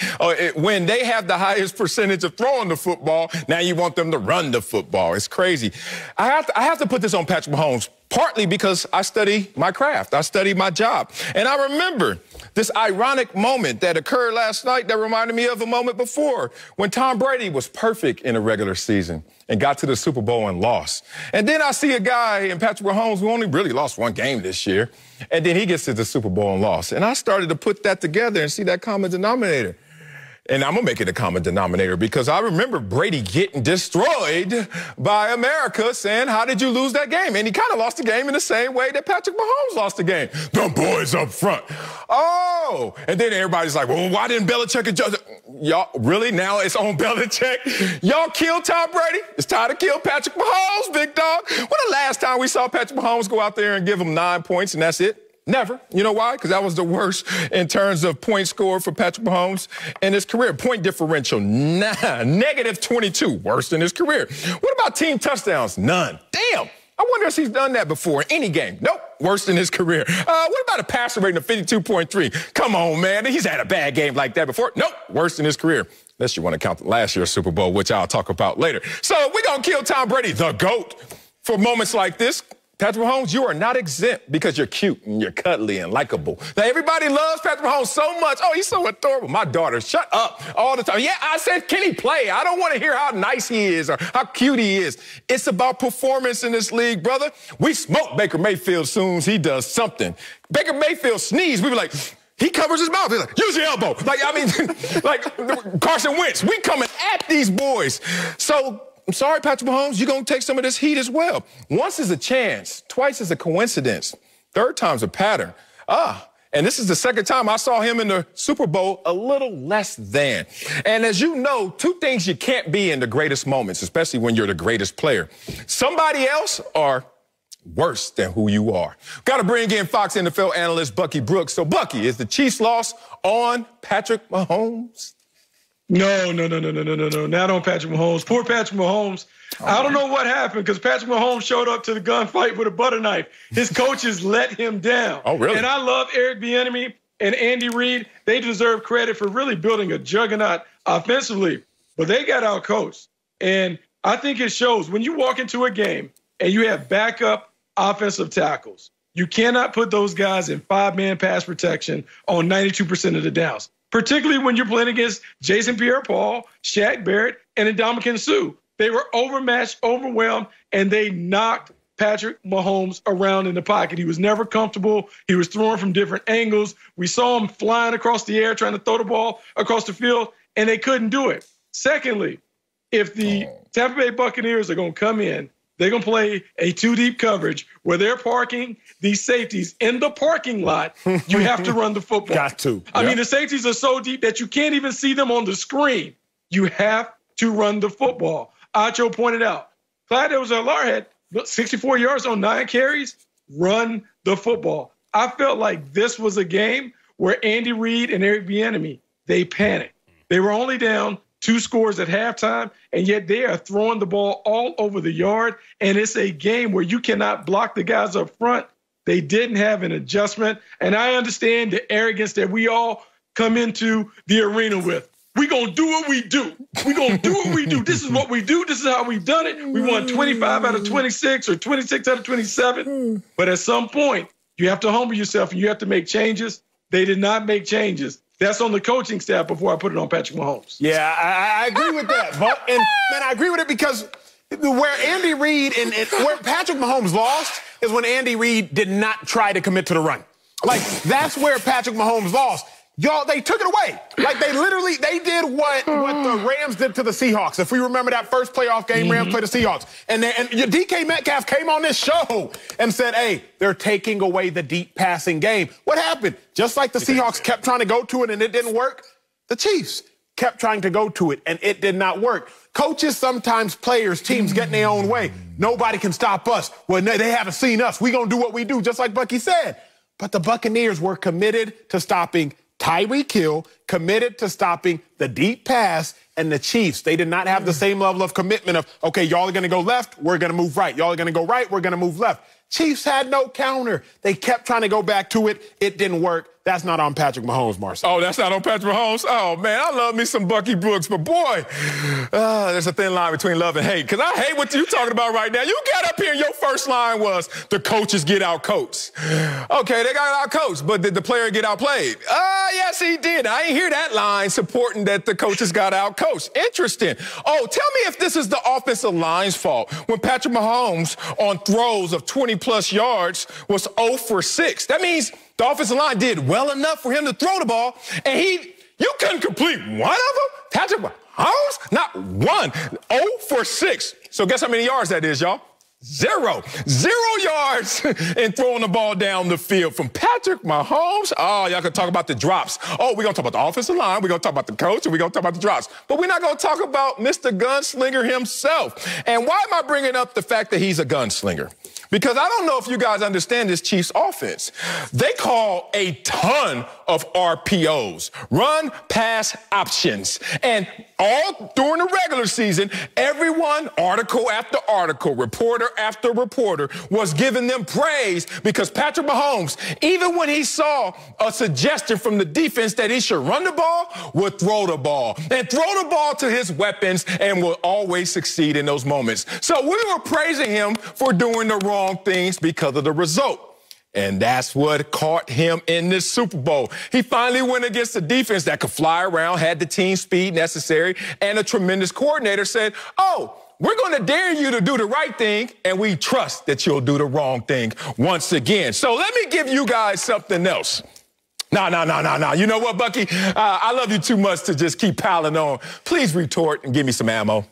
When they have the highest percentage of throwing the football, now you want them to run the football. It's crazy. I have to put this on Patrick Mahomes, partly because I study my craft. I study my job. And I remember this ironic moment that occurred last night that reminded me of a moment before when Tom Brady was perfect in a regular season and got to the Super Bowl and lost. And then I see a guy in Patrick Mahomes who only really lost 1 game this year, and then he gets to the Super Bowl and lost. And I started to put that together and see that common denominator. And I'm going to make it a common denominator because I remember Brady getting destroyed by America saying, how did you lose that game? And he kind of lost the game in the same way that Patrick Mahomes lost the game. The boys up front. Oh, and then everybody's like, well, why didn't Belichick adjust? Y'all, really? Now it's on Belichick? Y'all killed Tom Brady? It's time to kill Patrick Mahomes, big dog. When the last time we saw Patrick Mahomes go out there and give him 9 points and that's it? Never. You know why? Because that was the worst in terms of points scored for Patrick Mahomes in his career. Point differential, negative 22, worst in his career. What about team touchdowns? None. Damn. I wonder if he's done that before in any game. Nope. Worst in his career. What about a passer rating of 52.3? Come on, man. He's had a bad game like that before. Nope. Worst in his career. Unless you want to count last year's Super Bowl, which I'll talk about later. So we're going to kill Tom Brady, the GOAT, for moments like this. Patrick Mahomes, you are not exempt because you're cute and you're cuddly and likable. Now, everybody loves Patrick Mahomes so much. Oh, he's so adorable. My daughter, shut up all the time. Yeah, I said, can he play? I don't want to hear how nice he is or how cute he is. It's about performance in this league, brother. We smoke Baker Mayfield as soon as he does something. Baker Mayfield sneezes. We be like, he covers his mouth. He's like, use your elbow. Like, I mean, like Carson Wentz. We coming at these boys. So, I'm sorry, Patrick Mahomes, you're going to take some of this heat as well. Once is a chance, twice is a coincidence, third time's a pattern. And this is the second time I saw him in the Super Bowl a little less than. And as you know, 2 things you can't be in the greatest moments, especially when you're the greatest player. Somebody else or worse than who you are. Got to bring in Fox NFL analyst Bucky Brooks. So, Bucky, is the Chiefs' loss on Patrick Mahomes? No, not on Patrick Mahomes. Poor Patrick Mahomes. I don't know what happened because Patrick Mahomes showed up to the gunfight with a butter knife. His coaches let him down. Oh, really? And I love Eric Bieniemy and Andy Reid. They deserve credit for really building a juggernaut offensively, but they got outcoached. And I think it shows when you walk into a game and you have backup offensive tackles. You cannot put those guys in 5-man pass protection on 92% of the downs, particularly when you're playing against Jason Pierre-Paul, Shaq Barrett, and Ndamukong Suh. They were overmatched, overwhelmed, and they knocked Patrick Mahomes around in the pocket. He was never comfortable. He was throwing from different angles. We saw him flying across the air trying to throw the ball across the field, and they couldn't do it. Secondly, if the Tampa Bay Buccaneers are going to come in, they're going to play a 2-deep coverage where they're parking these safeties in the parking lot. You have to run the football. Got to. I mean, the safeties are so deep that you can't even see them on the screen. You have to run the football. Acho pointed out, Clyde Edwards-Helaire had 64 yards on 9 carries. Run the football. I felt like this was a game where Andy Reid and Eric Bieniemy, they panicked. They were only down 2 scores at halftime, and yet they are throwing the ball all over the yard, and it's a game where you cannot block the guys up front. They didn't have an adjustment, and I understand the arrogance that we all come into the arena with. We're going to do what we do. We're going to do what we do. This is what we do. This is how we've done it. We won 25 out of 26 or 26 out of 27. But at some point, you have to humble yourself and you have to make changes. They did not make changes. That's on the coaching staff before I put it on Patrick Mahomes. Yeah, I agree with that. And I agree with it because where Andy Reid and where Patrick Mahomes lost is when Andy Reid did not try to commit to the run. Like, that's where Patrick Mahomes lost. Y'all, they took it away. Like, they did what the Rams did to the Seahawks. If we remember that first playoff game, Rams played the Seahawks. And DK Metcalf came on this show and said, hey, they're taking away the deep passing game. What happened? Just like the Seahawks kept trying to go to it and it didn't work, the Chiefs kept trying to go to it and it did not work. Coaches, sometimes players, teams get in their own way. Nobody can stop us. Well, they haven't seen us. We're going to do what we do, just like Bucky said. But the Buccaneers were committed to stopping Tyreek Hill, committed to stopping the deep pass, and the Chiefs, they did not have the same level of commitment of, okay, y'all are going to go left, we're going to move right. Y'all are going to go right, we're going to move left. Chiefs had no counter. They kept trying to go back to it. It didn't work. That's not on Patrick Mahomes, Marcel. Oh, that's not on Patrick Mahomes? Oh, man, I love me some Bucky Brooks, but boy, there's a thin line between love and hate, because I hate what you're talking about right now. You got up here and your first line was the coaches get out-coached. Okay, they got out-coached, but did the player get outplayed? Yes, he did. I ain't hear that line supporting that the coaches got out-coached. Interesting. Oh, tell me if this is the offensive line's fault when Patrick Mahomes on throws of 20-plus yards was 0 for 6. That means the offensive line did well enough for him to throw the ball, and you couldn't complete one of them? Patrick Mahomes? Not one. 0 for 6. So guess how many yards that is, y'all? 0. 0 yards in throwing the ball down the field from Patrick Mahomes. Oh, y'all can talk about the drops. Oh, we're going to talk about the offensive line. We're going to talk about the coach, and we're going to talk about the drops. But we're not going to talk about Mr. Gunslinger himself. And why am I bringing up the fact that he's a gunslinger? Because I don't know if you guys understand this Chiefs offense. They call a ton of RPOs, run pass options. And all during the regular season, everyone, article after article, reporter after reporter, was giving them praise because Patrick Mahomes, even when he saw a suggestion from the defense that he should run the ball, would throw the ball. And throw the ball to his weapons and will always succeed in those moments. So we were praising him for doing the wrong things because of the result. And that's what caught him in this Super Bowl. He finally went against a defense that could fly around, had the team speed necessary, and a tremendous coordinator said, oh, we're going to dare you to do the right thing, and we trust that you'll do the wrong thing once again. So let me give you guys something else. No. You know what, Bucky? I love you too much to just keep piling on. Please retort and give me some ammo.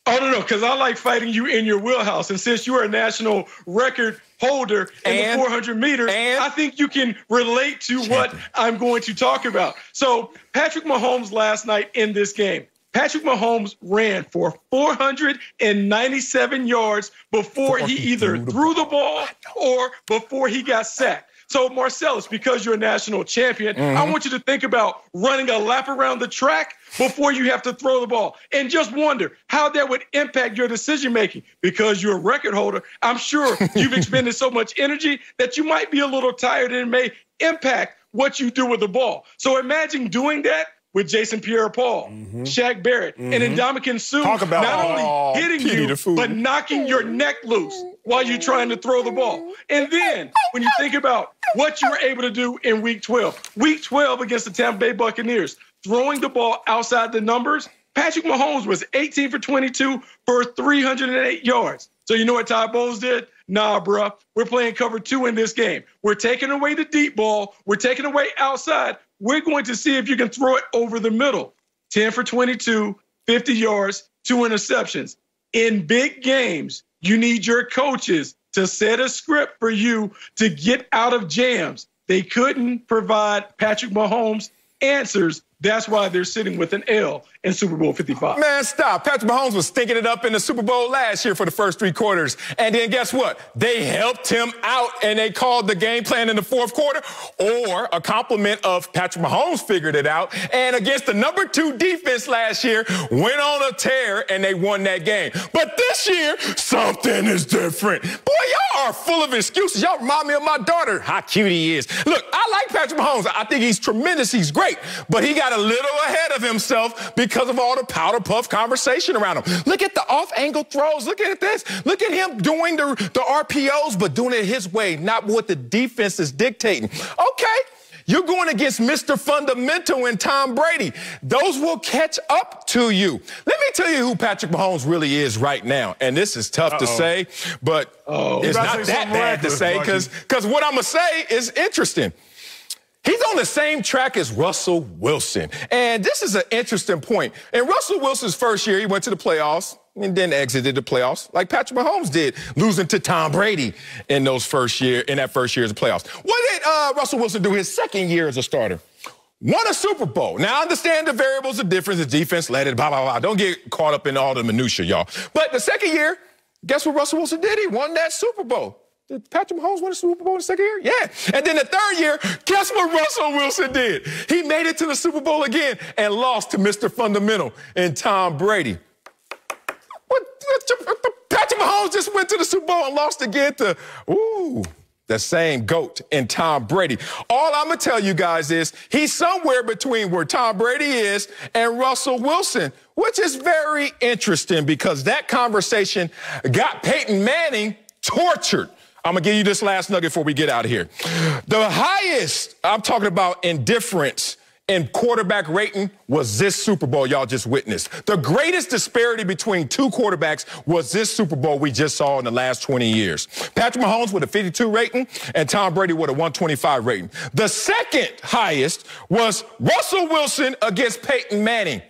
Oh, no, because I like fighting you in your wheelhouse. And since you are a national record holder in the 400 meters, I think you can relate to what I'm going to talk about. So Patrick Mahomes last night in this game, Patrick Mahomes ran for 497 yards before he either threw the ball or before he got sacked. So, Marcellus, because you're a national champion, I want you to think about running a lap around the track before you have to throw the ball. And just wonder how that would impact your decision-making. Because you're a record holder, I'm sure you've expended so much energy that you might be a little tired and it may impact what you do with the ball. So imagine doing that with Jason Pierre-Paul, Shaq Barrett, and Ndamukong Suh, not only hitting you, but knocking your neck loose while you're trying to throw the ball. And then when you think about what you were able to do in Week 12 against the Tampa Bay Buccaneers, throwing the ball outside the numbers, Patrick Mahomes was 18 for 22 for 308 yards. So you know what Todd Bowles did? Nah, bruh, we're playing cover 2 in this game. We're taking away the deep ball. We're taking away outside. We're going to see if you can throw it over the middle. 10 for 22, 50 yards, 2 interceptions. In big games, you need your coaches to set a script for you to get out of jams. They couldn't provide Patrick Mahomes answers. That's why they're sitting with an L in Super Bowl 55. Man, stop. Patrick Mahomes was stinking it up in the Super Bowl last year for the first 3 quarters. And then guess what? They helped him out, and they called the game plan in the 4th quarter. Or a compliment of Patrick Mahomes figured it out. And against the number 2 defense last year, went on a tear, and they won that game. But this year, something is different. Boy, y'all are full of excuses. Y'all remind me of my daughter, how cute he is. Look, I like Patrick Mahomes. I think he's tremendous. He's great. But he got a little ahead of himself because of all the powder puff conversation around him. Look at the off-angle throws. Look at this. Look at him doing the RPOs, but doing it his way, not what the defense is dictating. Okay. You're going against Mr. Fundamental and Tom Brady. Those will catch up to you. Let me tell you who Patrick Mahomes really is right now. And this is tough to say, but it's not that bad to say because what I'm going to say is interesting. He's on the same track as Russell Wilson. And this is an interesting point. In Russell Wilson's first year, he went to the playoffs and then exited the playoffs like Patrick Mahomes did, losing to Tom Brady in that first year as a playoffs. What did Russell Wilson do his second year as a starter? Won a Super Bowl. Now, I understand the variables are different. The defense led it, blah, blah, blah. Don't get caught up in all the minutia, y'all. But the second year, guess what Russell Wilson did? He won that Super Bowl. Did Patrick Mahomes win a Super Bowl in the second year? Yeah. And then the third year, guess what Russell Wilson did? He made it to the Super Bowl again and lost to Mr. Fundamental and Tom Brady. Patrick Mahomes just went to the Super Bowl and lost again to, the same GOAT and Tom Brady. All I'm going to tell you guys is he's somewhere between where Tom Brady is and Russell Wilson, which is very interesting because that conversation got Peyton Manning tortured. I'm going to give you this last nugget before we get out of here. The highest, I'm talking about indifference in quarterback rating was this Super Bowl y'all just witnessed. The greatest disparity between 2 quarterbacks was this Super Bowl we just saw in the last 20 years. Patrick Mahomes with a 52 rating and Tom Brady with a 125 rating. The second highest was Russell Wilson against Peyton Manning.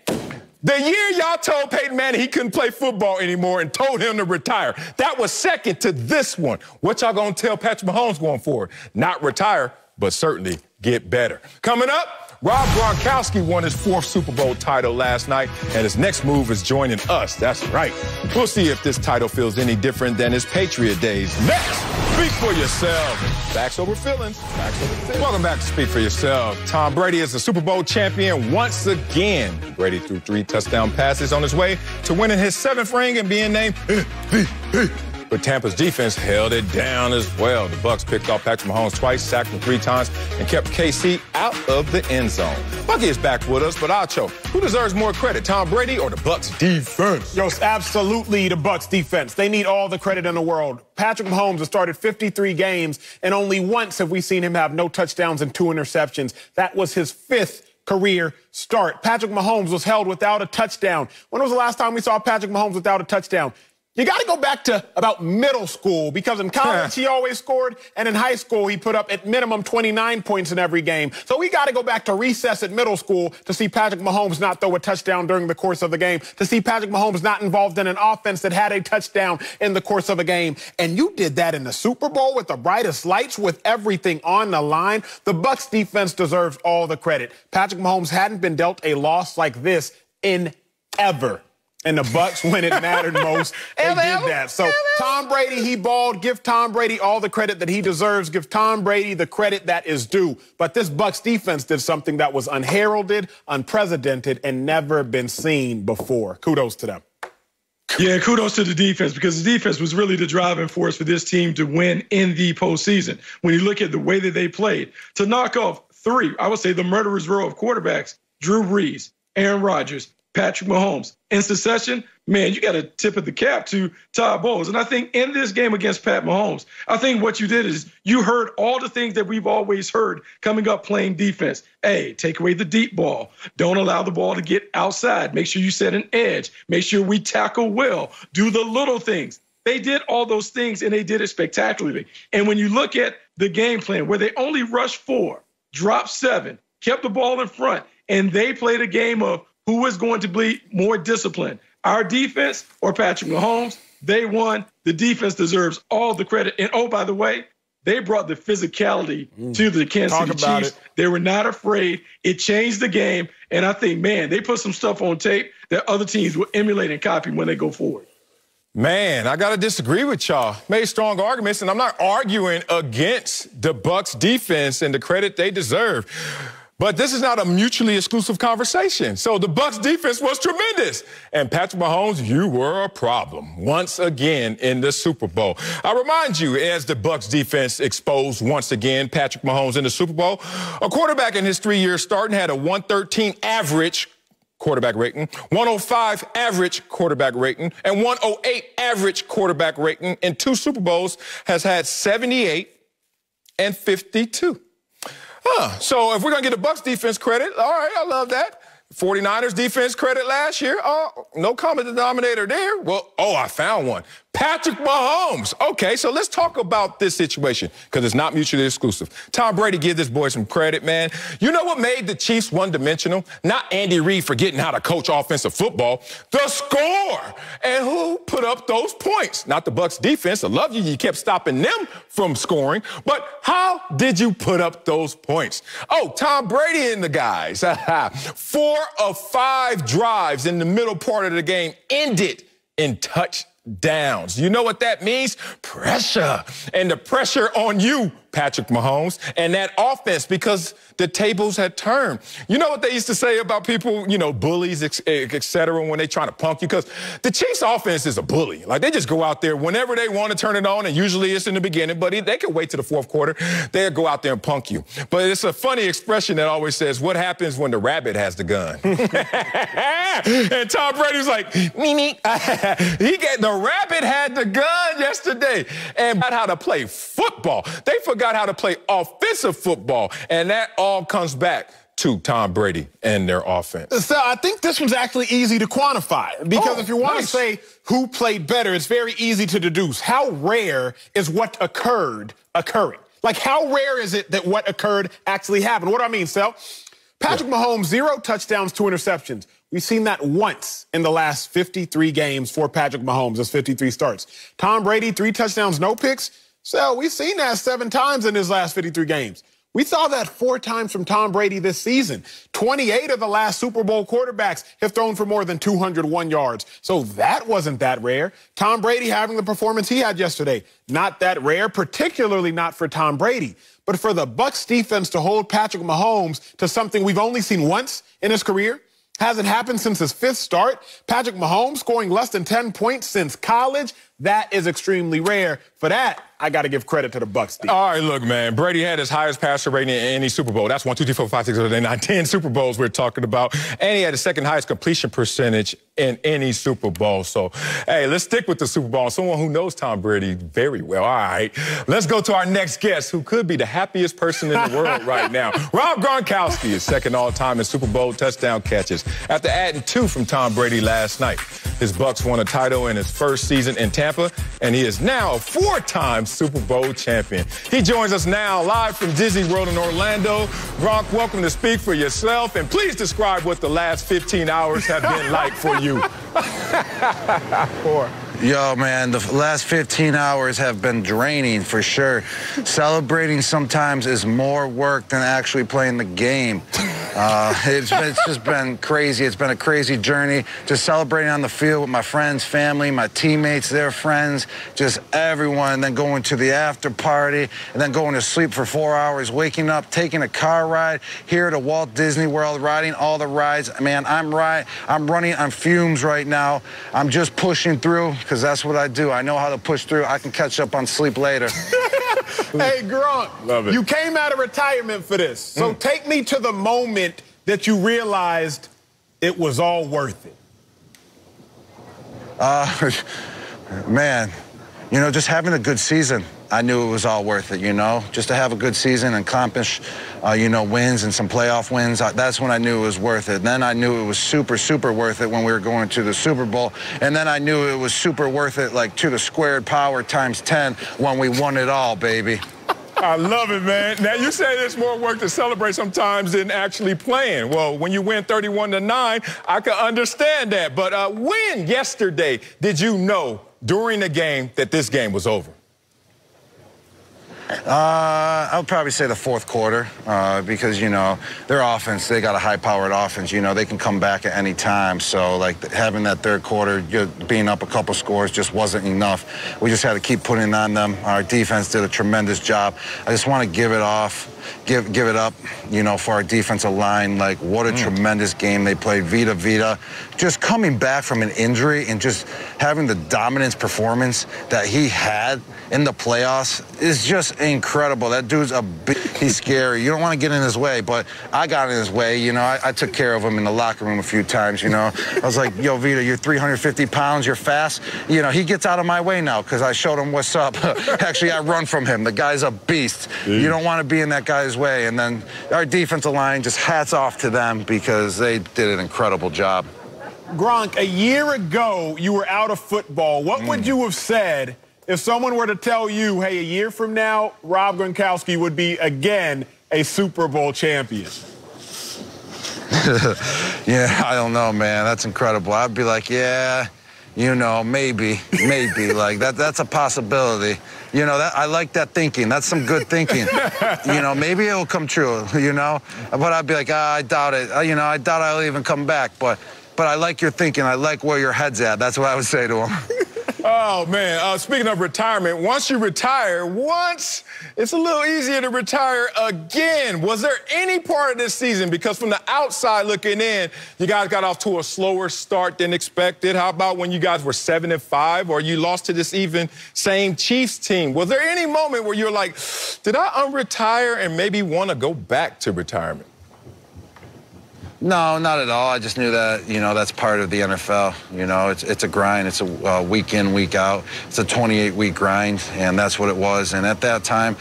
The year y'all told Peyton Manning he couldn't play football anymore and told him to retire. That was second to this one. What y'all gonna tell Patrick Mahomes going forward? Not retire, but certainly get better. Coming up, Rob Gronkowski won his 4th Super Bowl title last night, and his next move is joining us. That's right. We'll see if this title feels any different than his Patriot days. Next, Speak for Yourself. Facts over feelings. Facts over feelings. Welcome back to Speak for Yourself. Tom Brady is the Super Bowl champion once again. Brady threw 3 touchdown passes on his way to winning his 7th ring and being named MVP. But Tampa's defense held it down as well. The Bucs picked off Patrick Mahomes twice, sacked him 3 times, and kept KC out of the end zone. Bucky is back with us, but Acho, who deserves more credit, Tom Brady or the Bucs defense? Yo, absolutely the Bucs defense. They need all the credit in the world. Patrick Mahomes has started 53 games, and only once have we seen him have no touchdowns and 2 interceptions. That was his 5th career start. Patrick Mahomes was held without a touchdown. When was the last time we saw Patrick Mahomes without a touchdown? You got to go back to about middle school because in college he always scored, and in high school he put up at minimum 29 points in every game. So we got to go back to recess at middle school to see Patrick Mahomes not throw a touchdown during the course of the game, to see Patrick Mahomes not involved in an offense that had a touchdown in the course of a game. And you did that in the Super Bowl with the brightest lights, with everything on the line. The Bucs defense deserves all the credit. Patrick Mahomes hadn't been dealt a loss like this in ever. And the Bucs, when it mattered most, they did that. So Tom Brady, he balled. Give Tom Brady all the credit that he deserves. Give Tom Brady the credit that is due. But this Bucs defense did something that was unheralded, unprecedented, and never been seen before. Kudos to them. Yeah, kudos to the defense, because the defense was really the driving force for this team to win in the postseason. When you look at the way that they played, to knock off 3, I would say the murderer's row of quarterbacks, Drew Brees, Aaron Rodgers, Patrick Mahomes, in succession, man, you got to tip of the cap to Todd Bowles. And I think in this game against Pat Mahomes, I think what you did is you heard all the things that we've always heard coming up playing defense. Hey, take away the deep ball. Don't allow the ball to get outside. Make sure you set an edge. Make sure we tackle well. Do the little things. They did all those things, and they did it spectacularly. And when you look at the game plan where they only rushed 4, dropped 7, kept the ball in front, and they played a game of who is going to be more disciplined, our defense or Patrick Mahomes? They won. The defense deserves all the credit. And, oh, by the way, they brought the physicality to the Kansas City Chiefs. They were not afraid. It changed the game. And I think, man, they put some stuff on tape that other teams will emulate and copy when they go forward. Man, I got to disagree with y'all. Made strong arguments, and I'm not arguing against the Bucs defense and the credit they deserve. But this is not a mutually exclusive conversation. So the Bucs defense was tremendous. And Patrick Mahomes, you were a problem once again in the Super Bowl. I remind you, as the Bucs defense exposed once again Patrick Mahomes in the Super Bowl, a quarterback in his 3 years starting had a 113 average quarterback rating, 105 average quarterback rating, and 108 average quarterback rating in 2 Super Bowls, has had 78 and 52. So if we're going to get the Bucs defense credit, all right, I love that. 49ers defense credit last year, no common denominator there. Well, I found one. Patrick Mahomes. Okay, so let's talk about this situation because it's not mutually exclusive. Tom Brady, give this boy some credit, man. You know what made the Chiefs one-dimensional? Not Andy Reid forgetting how to coach offensive football. The score. And who put up those points? Not the Bucs defense. I love you. You kept stopping them from scoring. But how did you put up those points? Tom Brady and the guys. 4 of 5 drives in the middle part of the game ended in touchdowns. You know what that means? Pressure. And the pressure on you, Patrick Mahomes, and that offense, because the tables had turned. You know what they used to say about people, bullies, et cetera, when they trying to punk you? Because the Chiefs' offense is a bully. Like, they just go out there whenever they want to turn it on, and usually it's in the beginning, but they can wait to the fourth quarter. They'll go out there and punk you. But it's a funny expression that always says, what happens when the rabbit has the gun? And Tom Brady's like, me. The rabbit had the gun yesterday. And how to play football. They forgot how to play offensive football, and that all comes back to Tom Brady and their offense. So I think this one's actually easy to quantify because if you want to say who played better, it's very easy to deduce. How rare is what occurring? Like, how rare is it that what occurred actually happened? What do I mean, Sel? Patrick Mahomes, 0 touchdowns, 2 interceptions. We've seen that once in the last 53 games for Patrick Mahomes. That's 53 starts. Tom Brady, 3 touchdowns, no picks. So we've seen that 7 times in his last 53 games. We saw that 4 times from Tom Brady this season. 28 of the last Super Bowl quarterbacks have thrown for more than 201 yards. So that wasn't that rare. Tom Brady having the performance he had yesterday, not that rare, particularly not for Tom Brady. But for the Bucs defense to hold Patrick Mahomes to something we've only seen once in his career, hasn't happened since his 5th start. Patrick Mahomes scoring less than 10 points since college. That is extremely rare. For that, I got to give credit to the Bucs defense. All right, look, man. Brady had his highest passer rating in any Super Bowl. That's 1, 2, 3, 4, 5, 6, 7, 8, 9, 10 Super Bowls we're talking about. And he had the 2nd highest completion percentage in any Super Bowl. So, hey, let's stick with the Super Bowl. Someone who knows Tom Brady very well. All right, let's go to our next guest, who could be the happiest person in the world right now. Rob Gronkowski is 2nd all-time in Super Bowl touchdown catches after adding 2 from Tom Brady last night. His Bucs won a title in his 1st season in Tampa, and he is now a 4-time Super Bowl champion. He joins us now live from Disney World in Orlando. Gronk, welcome to Speak for Yourself, and please describe what the last 15 hours have been like for you. Yo, man, the last 15 hours have been draining for sure. Celebrating sometimes is more work than actually playing the game. It's just been crazy. It's been a crazy journey. Just celebrating on the field with my friends, family, my teammates, their friends, just everyone. And then going to the after party, and then going to sleep for 4 hours, waking up, taking a car ride here to Walt Disney World, riding all the rides. Man, I'm running on fumes right now. I'm just pushing through because that's what I do. I know how to push through. I can catch up on sleep later. Hey, Gronk, love it. You came out of retirement for this. So take me to the moment that you realized it was all worth it. Man, just having a good season, I knew it was all worth it, Just to have a good season and accomplish, wins and some playoff wins, that's when I knew it was worth it. Then I knew it was super, super worth it when we were going to the Super Bowl. And then I knew it was super worth it, like to the squared power times 10 when we won it all, baby. I love it, man. Now, you say there's more work to celebrate sometimes than actually playing. Well, when you win 31-9, I can understand that. But when yesterday did you know during the game that this game was over? I would probably say the fourth quarter because, you know, their offense, they got a high-powered offense. You know, they can come back at any time. So, like, having that third quarter, being up a couple scores just wasn't enough. We just had to keep putting it on them. Our defense did a tremendous job. I just want to give it up, you know, for our defensive line. Like, what a tremendous game they played. Vita, just coming back from an injury and just having the dominance performance that he had in the playoffs is just incredible. That dude's he's scary. You don't want to get in his way, but I got in his way. You know, I took care of him in the locker room a few times, you know. I was like, yo, Vita, you're 350 pounds, you're fast. You know, he gets out of my way now because I showed him what's up. Actually, I run from him. The guy's a beast. You don't want to be in that guy's way. And then our defensive line, just hats off to them because they did an incredible job. Gronk, a year ago, you were out of football. What would you have said if someone were to tell you, hey, a year from now, Rob Gronkowski would be again a Super Bowl champion? Yeah, I don't know, man. That's incredible. I'd be like, yeah, you know, maybe. Like, that's a possibility. You know, I like that thinking. That's some good thinking. You know, maybe it'll come true, you know? But I'd be like, I doubt it. You know, I doubt I'll even come back. But I like your thinking. I like where your head's at. That's what I would say to him. Oh, man, speaking of retirement, once you retire, it's a little easier to retire again. Was there any part of this season, because from the outside looking in, you guys got off to a slower start than expected? How about when you guys were 7-5 or you lost to this even same Chiefs team? Was there any moment where you're like, did I unretire and maybe want to go back to retirement? No, not at all. I just knew that, you know, that's part of the NFL. You know, it's a grind. It's a week in, week out. It's a 28-week grind, and that's what it was. And at that time,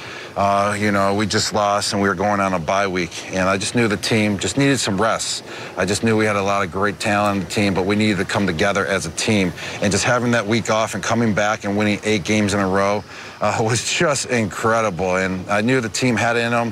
you know, we just lost, and we were going on a bye week. And I just knew the team just needed some rest. I just knew we had a lot of great talent on the team, but we needed to come together as a team. And just having that week off and coming back and winning 8 games in a row was just incredible. And I knew the team had it in them.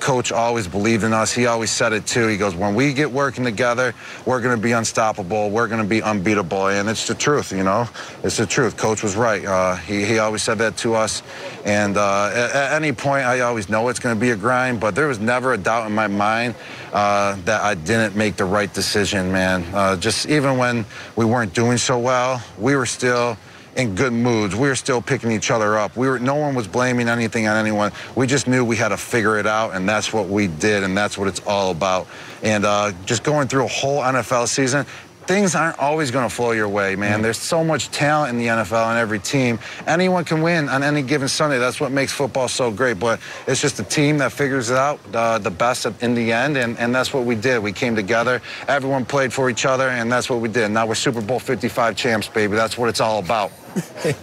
Coach always believed in us. He always said it, too. He goes, when we get working together, we're going to be unstoppable. We're going to be unbeatable. And it's the truth, you know. It's the truth. Coach was right. He always said that to us. And at any point, I always know it's going to be a grind, but there was never a doubt in my mind that I didn't make the right decision, man. Just even when we weren't doing so well, we were still in good moods. We were still picking each other up. No one was blaming anything on anyone. We just knew we had to figure it out, and that's what we did, and that's what it's all about. And just going through a whole NFL season, things aren't always going to flow your way, man. There's so much talent in the NFL and every team. Anyone can win on any given Sunday. That's what makes football so great. But it's just a team that figures it out the best in the end, and that's what we did. We came together. Everyone played for each other, and that's what we did. Now we're Super Bowl 55 champs, baby. That's what it's all about.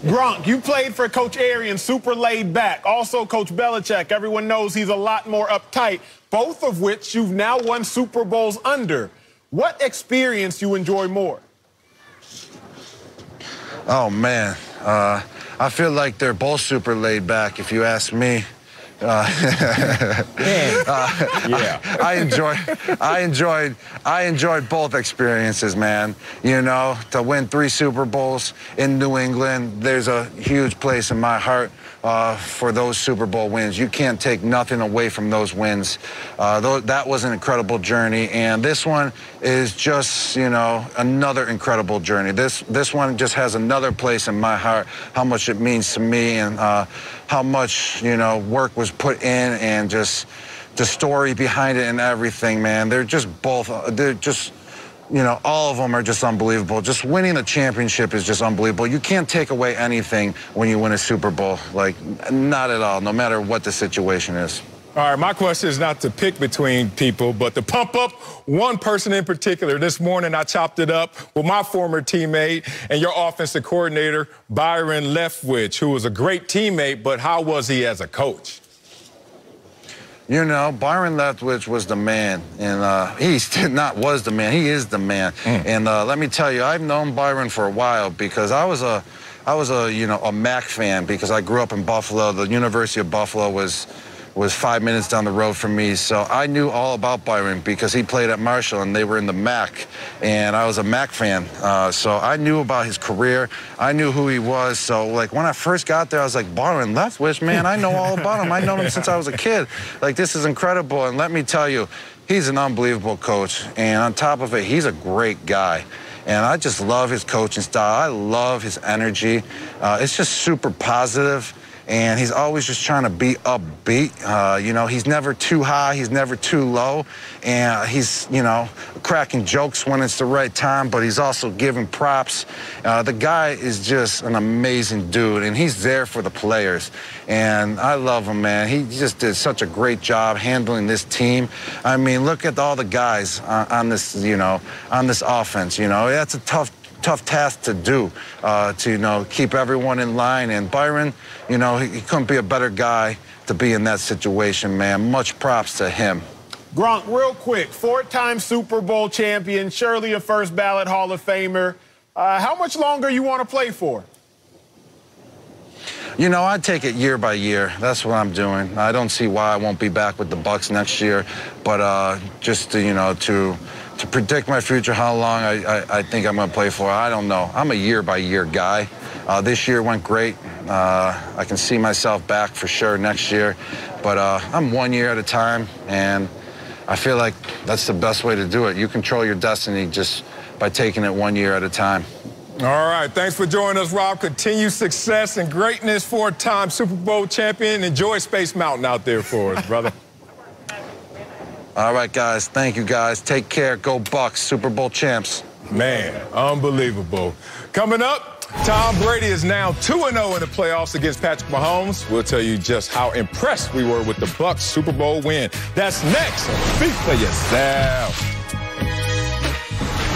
Gronk, you played for Coach Arians, super laid back. Also, Coach Belichick, everyone knows he's a lot more uptight, both of which you've now won Super Bowls under. What experience you enjoy more? Oh, man. I feel like they're both super laid back, if you ask me. I enjoyed both experiences, man. You know, to win 3 Super Bowls in New England, there's a huge place in my heart for those Super Bowl wins. You can't take nothing away from those wins. That was an incredible journey, and this one is just, you know, another incredible journey. This one just has another place in my heart, how much it means to me, and how much, you know, work was put in, and just the story behind it and everything, man. They're just, you know, all of them are just unbelievable. Just winning the championship is just unbelievable. You can't take away anything when you win a Super Bowl, like, not at all, no matter what the situation is. All right, my question is not to pick between people, but to pump up one person in particular. This morning, I chopped it up with my former teammate and your offensive coordinator, Byron Leftwich, who was a great teammate, but how was he as a coach? You know, Byron Leftwich was the man, and he was the man. He is the man. And let me tell you, I've known Byron for a while because I was a you know, a MAC fan because I grew up in Buffalo. The University of Buffalo was was 5 minutes down the road from me. So I knew all about Byron because he played at Marshall and they were in the MAC. And I was a MAC fan. So I knew about his career. I knew who he was. So, like, when I first got there, I was like, Byron Leftwich, man, I know all about him. I know him since I was a kid. Like, this is incredible. And let me tell you, he's an unbelievable coach. And on top of it, he's a great guy. And I just love his coaching style. I love his energy. It's just super positive. And he's always just trying to be upbeat. You know, he's never too high, he's never too low. And he's, you know, cracking jokes when it's the right time, but he's also giving props. The guy is just an amazing dude, and he's there for the players. And I love him, man. He just did such a great job handling this team. I mean, look at all the guys on this, you know, on this offense. You know, that's a tough task to do, to, you know, keep everyone in line. And Byron, you know, he couldn't be a better guy to be in that situation, man. Much props to him. Gronk, real quick, 4-time Super Bowl champion, surely a first ballot Hall of Famer. How much longer you want to play for? You know, I take it year by year. That's what I'm doing. I don't see why I won't be back with the Bucs next year, but just to, you know, to predict my future, how long I think I'm going to play for, I don't know. I'm a year-by-year guy. This year went great. I can see myself back for sure next year. But I'm 1 year at a time, and I feel like that's the best way to do it. You control your destiny just by taking it 1 year at a time. All right, thanks for joining us, Rob. Continued success and greatness, 4-time Super Bowl champion. Enjoy Space Mountain out there for us, brother. All right, guys. Thank you, guys. Take care. Go Bucs, Super Bowl champs. Man, unbelievable. Coming up, Tom Brady is now 2-0 in the playoffs against Patrick Mahomes. We'll tell you just how impressed we were with the Bucs Super Bowl win. That's next. Speak for yourself.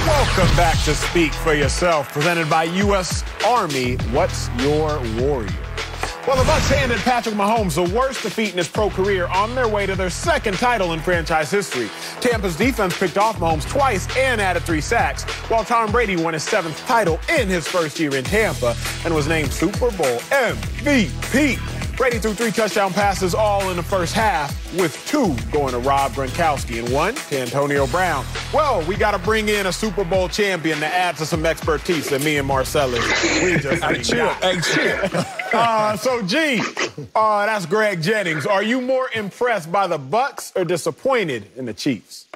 Welcome back to Speak for Yourself, presented by U.S. Army. What's your warrior? Well, the Bucs handed Patrick Mahomes the worst defeat in his pro career on their way to their second title in franchise history. Tampa's defense picked off Mahomes twice and added 3 sacks, while Tom Brady won his 7th title in his first year in Tampa and was named Super Bowl MVP. Brady threw 3 touchdown passes all in the first half, with 2 going to Rob Gronkowski and 1 to Antonio Brown. Well, we got to bring in a Super Bowl champion to add to some expertise that me and Marcellus, we just So, G, that's Greg Jennings. Are you more impressed by the Bucs or disappointed in the Chiefs?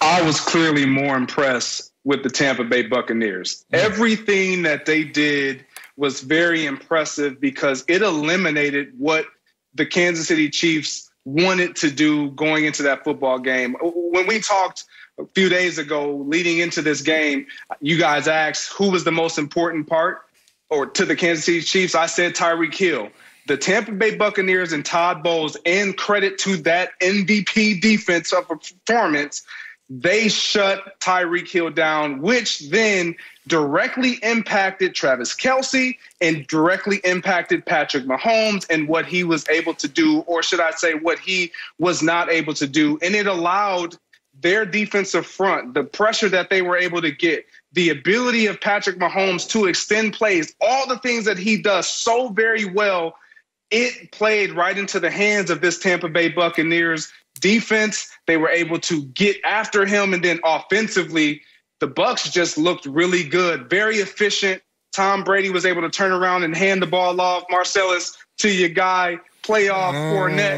I was clearly more impressed with the Tampa Bay Buccaneers. Everything that they did was very impressive because it eliminated what the Kansas City Chiefs wanted to do going into that football game. When we talked a few days ago leading into this game, you guys asked who was the most important part or to the Kansas City Chiefs. I said Tyreek Hill. The Tampa Bay Buccaneers and Todd Bowles, and credit to that MVP defense of performance, they shut Tyreek Hill down, which then directly impacted Travis Kelce and directly impacted Patrick Mahomes and what he was able to do, or should I say what he was not able to do. And it allowed their defensive front, the pressure that they were able to get, the ability of Patrick Mahomes to extend plays, all the things that he does so very well, it played right into the hands of this Tampa Bay Buccaneers defense. They were able to get after him, and then offensively, the Bucs just looked really good, very efficient. Tom Brady was able to turn around and hand the ball off, Marcellus, to your guy, playoff Fournette,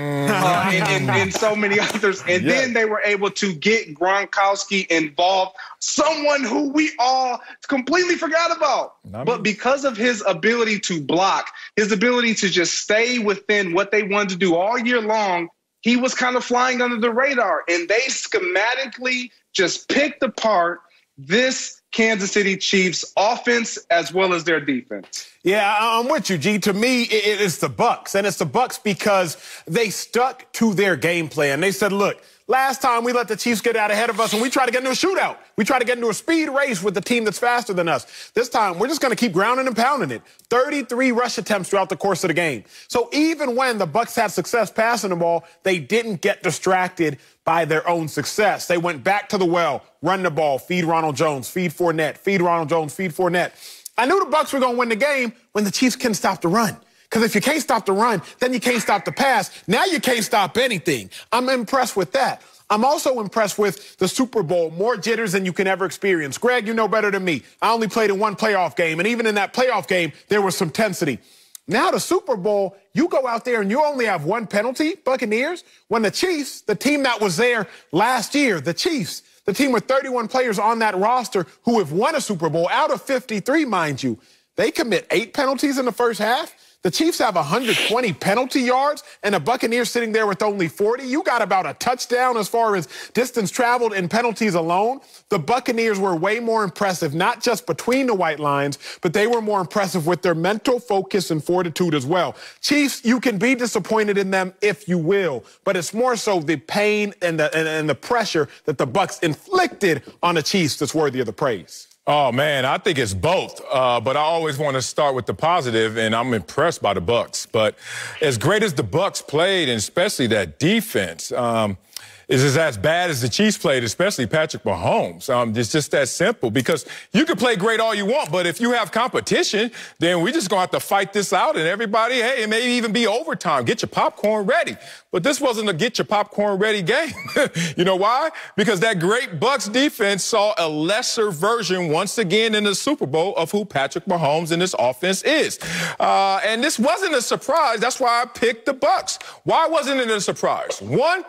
and so many others. And then they were able to get Gronkowski involved, someone who we all completely forgot about. But because of his ability to block, his ability to just stay within what they wanted to do all year long, he was kind of flying under the radar. And they schematically just picked apart this Kansas City Chiefs offense as well as their defense. Yeah, I'm with you, G. To me, it's the Bucs, and it's the Bucs because they stuck to their game plan. They said, look, last time we let the Chiefs get out ahead of us and we tried to get into a shootout. We tried to get into a speed race with the team that's faster than us. This time, we're just going to keep grounding and pounding it. 33 rush attempts throughout the course of the game. So even when the Bucs had success passing the ball, they didn't get distracted by their own success. They went back to the well, run the ball, feed Ronald Jones, feed Fournette, feed Ronald Jones, feed Fournette. I knew the Bucs were going to win the game when the Chiefs couldn't stop the run. Because if you can't stop the run, then you can't stop the pass. Now you can't stop anything. I'm impressed with that. I'm also impressed with the Super Bowl, more jitters than you can ever experience. Greg, you know better than me. I only played in one playoff game, and even in that playoff game, there was some tensity. Now the Super Bowl, you go out there and you only have one penalty, Buccaneers, when the Chiefs, the team that was there last year, the Chiefs, the team with 31 players on that roster who have won a Super Bowl, out of 53, mind you, they commit 8 penalties in the first half. The Chiefs have 120 penalty yards, and the Buccaneers sitting there with only 40. You got about a touchdown as far as distance traveled in penalties alone. The Buccaneers were way more impressive, not just between the white lines, but they were more impressive with their mental focus and fortitude as well. Chiefs, you can be disappointed in them if you will, but it's more so the pain and the pressure that the Bucs inflicted on the Chiefs that's worthy of the praise. Oh, man, I think it's both. But I always want to start with the positive, and I'm impressed by the Bucs. But as great as the Bucs played, and especially that defense, is as bad as the Chiefs played, especially Patrick Mahomes. It's just that simple, because you can play great all you want, but if you have competition, then we just going to have to fight this out, and everybody, hey, it may even be overtime. Get your popcorn ready. But this wasn't a get your popcorn ready game. You know why? Because that great Bucs defense saw a lesser version once again in the Super Bowl of who Patrick Mahomes and this offense is. And this wasn't a surprise. That's why I picked the Bucs. Why wasn't it a surprise? One,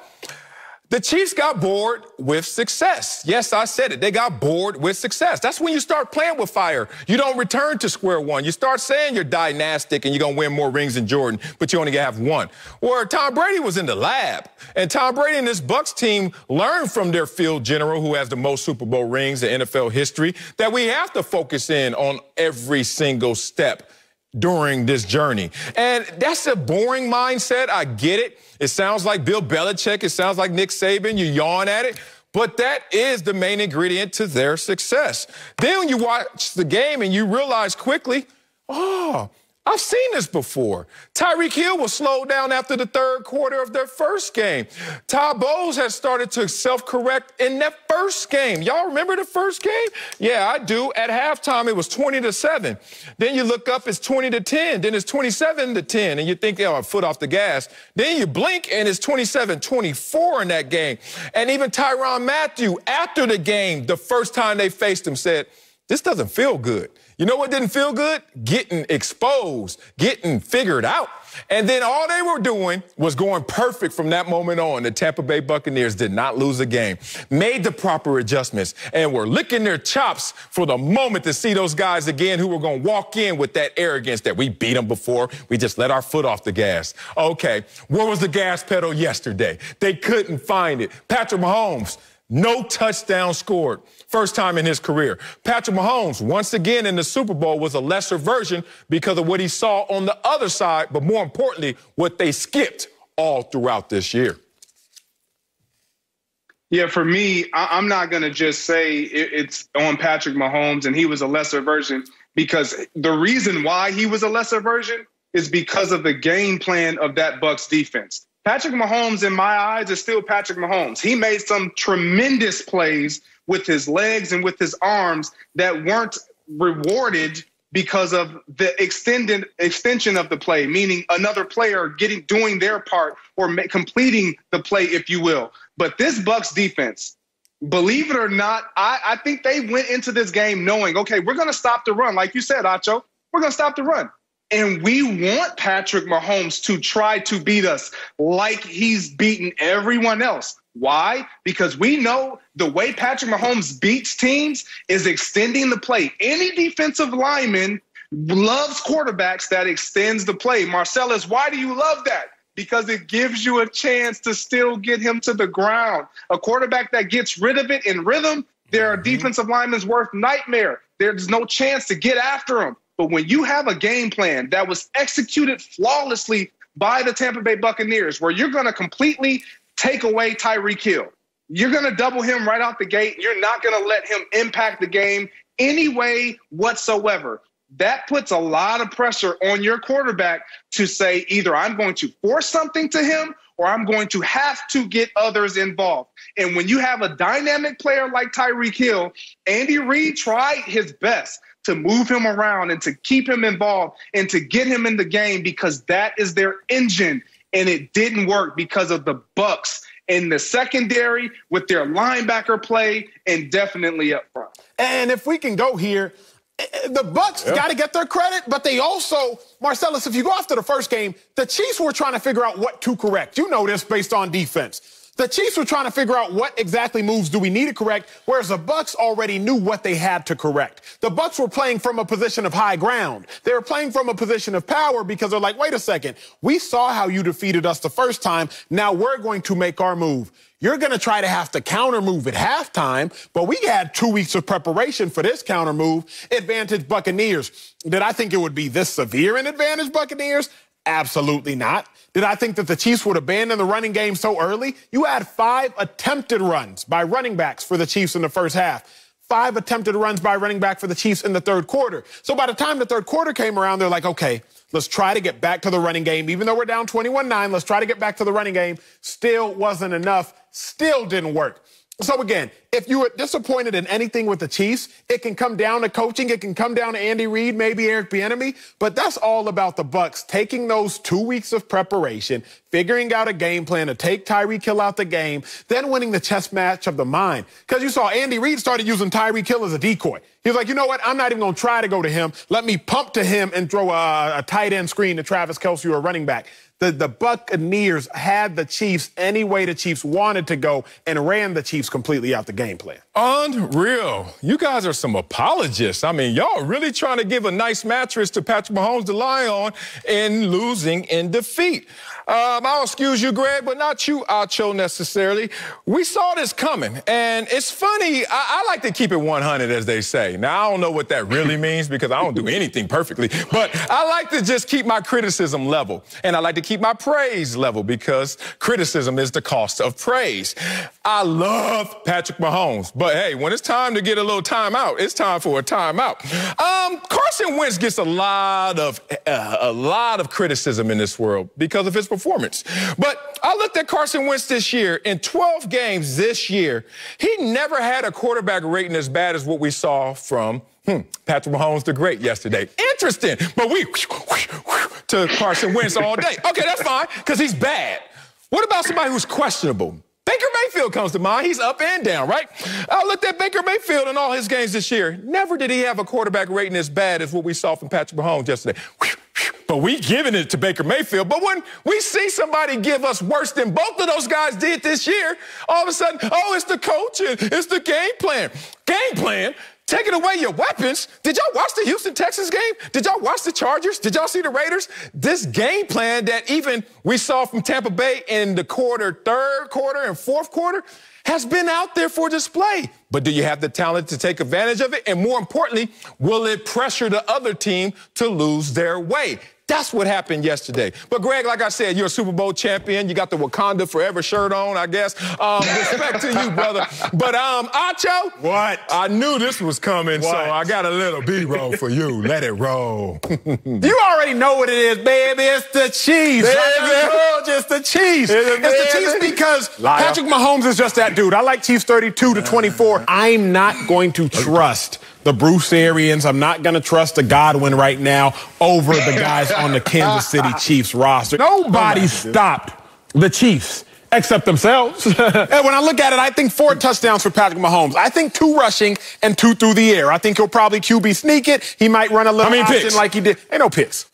the Chiefs got bored with success. Yes, I said it. They got bored with success. That's when you start playing with fire. You don't return to square one. You start saying you're dynastic and you're going to win more rings than Jordan, but you only have one. Or Tom Brady was in the lab. And Tom Brady and this Bucs team learned from their field general, who has the most Super Bowl rings in NFL history, that we have to focus in on every single step during this journey. And that's a boring mindset. I get it. It sounds like Bill Belichick. It sounds like Nick Saban. You yawn at it. But that is the main ingredient to their success. Then when you watch the game and you realize quickly, oh, I've seen this before. Tyreek Hill was slowed down after the third quarter of their first game. Todd Bowles has started to self-correct in that first game. Y'all remember the first game? Yeah, I do. At halftime, it was 20-7. Then you look up, it's 20-10. Then it's 27-10, and you think, oh, a foot off the gas. Then you blink, and it's 27-24 in that game. And even Tyrann Mathieu, after the game, the first time they faced him, said, this doesn't feel good. You know what didn't feel good? Getting exposed, getting figured out. And then all they were doing was going perfect from that moment on. The Tampa Bay Buccaneers did not lose a game, made the proper adjustments, and were licking their chops for the moment to see those guys again who were going to walk in with that arrogance that we beat them before. We just let our foot off the gas. Okay, where was the gas pedal yesterday? They couldn't find it. Patrick Mahomes, no touchdown scored. First time in his career. Patrick Mahomes, once again in the Super Bowl, was a lesser version because of what he saw on the other side, but more importantly, what they skipped all throughout this year. Yeah, for me, I'm not going to just say it's on Patrick Mahomes and he was a lesser version, because the reason why he was a lesser version is because of the game plan of that Bucs defense. Patrick Mahomes, in my eyes, is still Patrick Mahomes. He made some tremendous plays with his legs and with his arms that weren't rewarded because of the extension of the play, meaning another player doing their part or completing the play, if you will. But this Bucs defense, believe it or not, I think they went into this game knowing, okay, we're going to stop the run. Like you said, Acho, we're going to stop the run. And we want Patrick Mahomes to try to beat us like he's beaten everyone else. Why? Because we know the way Patrick Mahomes beats teams is extending the play. Any defensive lineman loves quarterbacks that extends the play. Marcellus, why do you love that? Because it gives you a chance to still get him to the ground. A quarterback that gets rid of it in rhythm, there are defensive linemen's worst nightmare. There's no chance to get after him. But when you have a game plan that was executed flawlessly by the Tampa Bay Buccaneers, where you're going to completely take away Tyreek Hill, you're going to double him right out the gate, you're not going to let him impact the game any way whatsoever, that puts a lot of pressure on your quarterback to say either I'm going to force something to him or I'm going to have to get others involved. And when you have a dynamic player like Tyreek Hill, Andy Reid tried his best to move him around and to keep him involved and to get him in the game because that is their engine. And it didn't work because of the Bucs in the secondary with their linebacker play and definitely up front. And if we can go here, the Bucs got to get their credit, but they also, Marcellus, if you go after the first game, the Chiefs were trying to figure out what to correct. You know this based on defense. The Chiefs were trying to figure out what exactly moves do we need to correct, whereas the Bucs already knew what they had to correct. The Bucs were playing from a position of high ground. They were playing from a position of power because they're like, wait a second, we saw how you defeated us the first time. Now we're going to make our move. You're going to try to have to counter move at halftime, but we had 2 weeks of preparation for this counter move. Advantage Buccaneers. Did I think it would be this severe an advantage Buccaneers? Absolutely not. Did I think that the Chiefs would abandon the running game so early? You had 5 attempted runs by running backs for the Chiefs in the first half. 5 attempted runs by running back for the Chiefs in the third quarter. So by the time the third quarter came around, they're like, okay, let's try to get back to the running game. Even though we're down 21-9, let's try to get back to the running game. Still wasn't enough. Still didn't work. So again, if you were disappointed in anything with the Chiefs, it can come down to coaching. It can come down to Andy Reid, maybe Eric Bieniemy. But that's all about the Bucs taking those 2 weeks of preparation, figuring out a game plan to take Tyreek Hill out the game, then winning the chess match of the mind. Because you saw Andy Reid started using Tyreek Hill as a decoy. He was like, you know what? I'm not even going to try to go to him. Let me pump to him and throw a tight end screen to Travis Kelce or a running back. The Buccaneers had the Chiefs any way the Chiefs wanted to go and ran the Chiefs completely out the game plan. Unreal. You guys are some apologists. I mean, y'all really trying to give a nice mattress to Patrick Mahomes to lie on in losing in defeat. I'll excuse you, Greg, but not you, Acho, necessarily. We saw this coming, and it's funny. I like to keep it 100, as they say. Now, I don't know what that really means because I don't do anything perfectly, but I like to just keep my criticism level, and I like to keep my praise level because criticism is the cost of praise. I love Patrick Mahomes, but hey, when it's time to get a little timeout, it's time for a timeout. Carson Wentz gets a lot of criticism in this world because of his performance. But I looked at Carson Wentz this year. In 12 games this year, he never had a quarterback rating as bad as what we saw from Patrick Mahomes the Great yesterday. Interesting, but we to Carson Wentz all day. Okay, that's fine, because he's bad. What about somebody who's questionable? Baker Mayfield comes to mind. He's up and down, right? I looked at Baker Mayfield in all his games this year. Never did he have a quarterback rating as bad as what we saw from Patrick Mahomes yesterday. But we giving it to Baker Mayfield. But when we see somebody give us worse than both of those guys did this year, all of a sudden, oh, it's the coach and it's the game plan. Game plan? Taking away your weapons. Did y'all watch the Houston-Texas game? Did y'all watch the Chargers? Did y'all see the Raiders? This game plan that even we saw from Tampa Bay in the third quarter and fourth quarter has been out there for display. But do you have the talent to take advantage of it? And more importantly, will it pressure the other team to lose their way? That's what happened yesterday. But, Greg, like I said, you're a Super Bowl champion. You got the Wakanda Forever shirt on, I guess. Respect to you, brother. But, Acho. What? I knew this was coming, so I got a little B-roll for you. Let it roll. You already know what it is, baby. It's the Chiefs. It's the Chiefs. It's the Chiefs because Patrick Mahomes is just that dude. I like Chiefs 32-24. I'm not going to trust the Bruce Arians. I'm not going to trust the Godwin right now over the guys on the Kansas City Chiefs roster. Nobody stopped the Chiefs except themselves. And when I look at it, I think 4 touchdowns for Patrick Mahomes. I think 2 rushing and 2 through the air. I think he'll probably QB sneak it. He might run a little option like he did. Ain't no picks.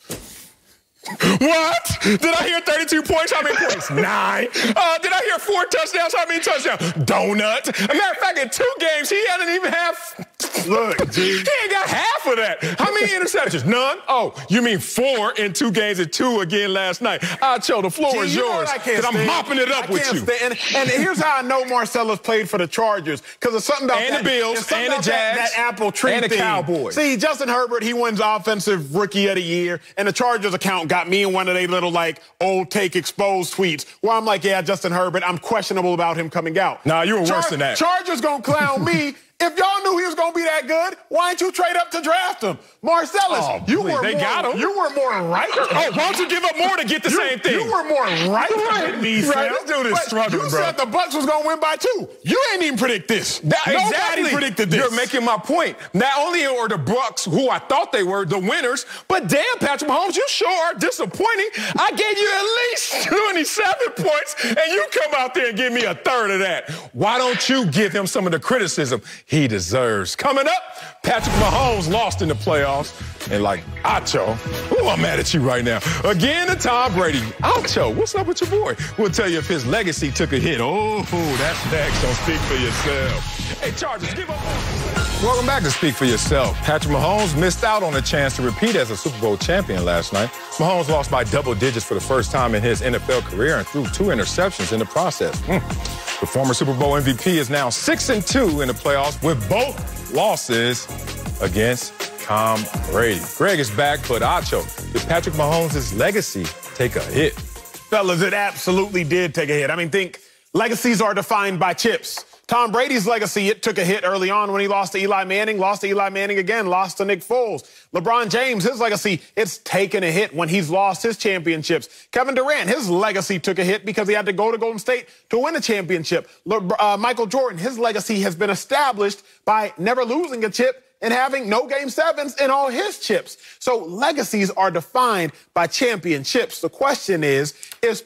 What? Did I hear 32 points? How many points? 9. Did I hear 4 touchdowns? How many touchdowns? Donut. As a matter of fact, in 2 games, he hasn't even had. Look, G. He ain't got half of that. How many interceptions? None? Oh, you mean 4 in 2 games and 2 again last night. Acho, the floor is yours. Because I'm mopping it up with you. And here's how I know Marcellus played for the Chargers. Because there's something about the Bills, and the Jags, that apple tree and the Cowboys. See, Justin Herbert, he wins Offensive Rookie of the Year. And the Chargers account got me in one of their little, old take exposed tweets where I'm like, yeah, Justin Herbert, I'm questionable about him coming out. Nah, you were worse than that. Chargers gonna clown me If y'all knew he was going to be that good, why didn't you trade up to draft him? Marcellus, you were more right. Oh, why don't you give up more to get the same thing? You were more right than me, Sam. This dude is struggling, bro. You said the Bucs was going to win by 2. You ain't even predict this. Nobody predicted this. You're making my point. Not only are the Bucs, who I thought they were, the winners, but damn, Patrick Mahomes, you sure are disappointing. I gave you at least 27 points, and you come out there and give me a third of that. Why don't you give him some of the criticism he deserves? Coming up, Patrick Mahomes lost in the playoffs. And like, Acho, ooh, I'm mad at you right now. Again to Tom Brady. Acho, what's up with your boy? We'll tell you if his legacy took a hit. Oh, that's next. Don't speak for yourself. Hey, Chargers, give up. Welcome back to Speak for Yourself. Patrick Mahomes missed out on a chance to repeat as a Super Bowl champion last night. Mahomes lost by double digits for the first time in his NFL career and threw 2 interceptions in the process. The former Super Bowl MVP is now 6-2 in the playoffs with both losses against Tom Brady. Greg is back, but Acho, did Patrick Mahomes' legacy take a hit? Fellas, it absolutely did take a hit. I mean, think legacies are defined by chips. Tom Brady's legacy, it took a hit early on when he lost to Eli Manning, lost to Eli Manning again, lost to Nick Foles. LeBron James, his legacy, it's taken a hit when he's lost his championships. Kevin Durant, his legacy took a hit because he had to go to Golden State to win a championship. Michael Jordan, his legacy has been established by never losing a chip and having no Game 7s in all his chips. So legacies are defined by championships. The question is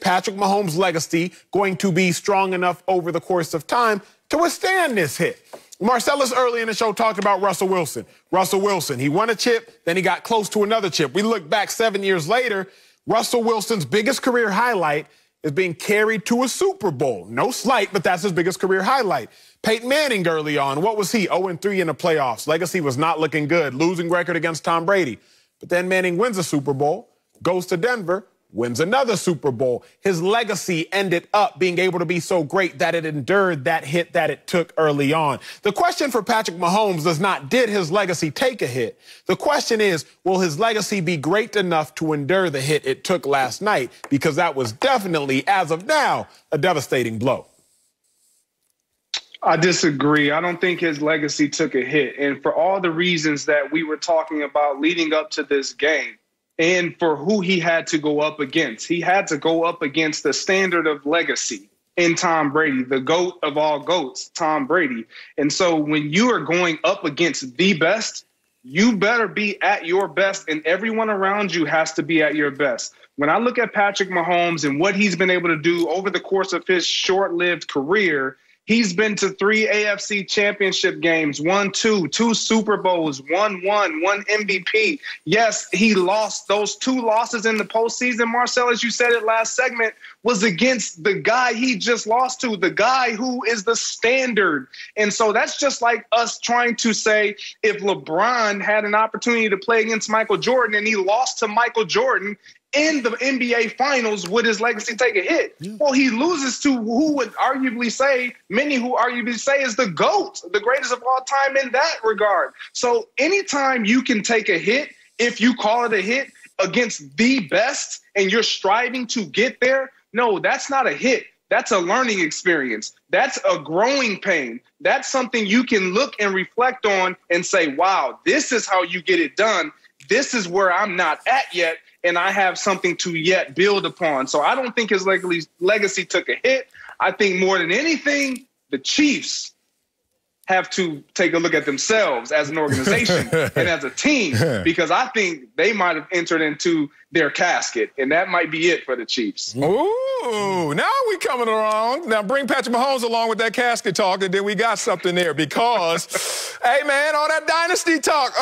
Patrick Mahomes' legacy going to be strong enough over the course of time to withstand this hit? Marcellus early in the show talked about Russell Wilson. Russell Wilson, he won a chip, then he got close to another chip. We look back 7 years later, Russell Wilson's biggest career highlight is being carried to a Super Bowl. No slight, but that's his biggest career highlight. Peyton Manning early on, what was he? 0-3 in the playoffs. Legacy was not looking good. Losing record against Tom Brady. But then Manning wins a Super Bowl, goes to Denver, wins another Super Bowl. His legacy ended up being able to be so great that it endured that hit that it took early on. The question for Patrick Mahomes is not, did his legacy take a hit? The question is, will his legacy be great enough to endure the hit it took last night? Because that was definitely, as of now, a devastating blow. I disagree. I don't think his legacy took a hit. And for all the reasons that we were talking about leading up to this game, and for who he had to go up against. He had to go up against the standard of legacy in Tom Brady, the GOAT of all GOATs, Tom Brady. And so when you are going up against the best, you better be at your best, and everyone around you has to be at your best. When I look at Patrick Mahomes and what he's been able to do over the course of his short-lived career, he's been to 3 AFC championship games, won 2 Super Bowls, won 1 MVP. Yes, he lost those 2 losses in the postseason. Marcel, as you said it last segment, was against the guy he just lost to, the guy who is the standard. And so that's just like us trying to say if LeBron had an opportunity to play against Michael Jordan and he lost to Michael Jordan in the NBA Finals, would his legacy take a hit? Well, he loses to who would arguably say, many who arguably say is the GOAT, the greatest of all time in that regard. So anytime you can take a hit, if you call it a hit, against the best and you're striving to get there, no, that's not a hit. That's a learning experience. That's a growing pain. That's something you can look and reflect on and say, wow, this is how you get it done. This is where I'm not at yet, and I have something to yet build upon. So I don't think his legacy took a hit. I think more than anything, the Chiefs have to take a look at themselves as an organization and as a team, because I think they might have entered into their casket, and that might be it for the Chiefs. Ooh, now we coming along. Now bring Patrick Mahomes along with that casket talk, and then we got something there because, hey, man, all that dynasty talk,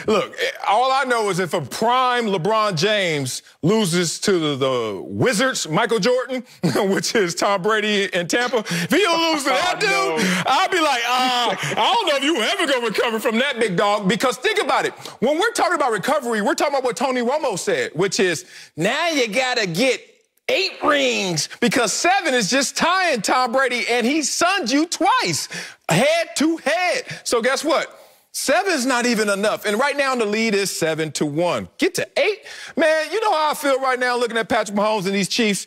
Look, all I know is if a prime LeBron James loses to the Wizards, Michael Jordan, which is Tom Brady in Tampa, if he'll lose to that dude, I'll be like, I don't know if you ever going to recover from that, big dog, because think about it. When we're talking about recovery, we're talking about what Tony Romo said, which is now you got to get 8 rings because 7 is just tying Tom Brady, and he sunned you twice, head to head. So guess what? 7 is not even enough. And right now the lead is 7-1. Get to 8. Man, you know how I feel right now looking at Patrick Mahomes and these Chiefs.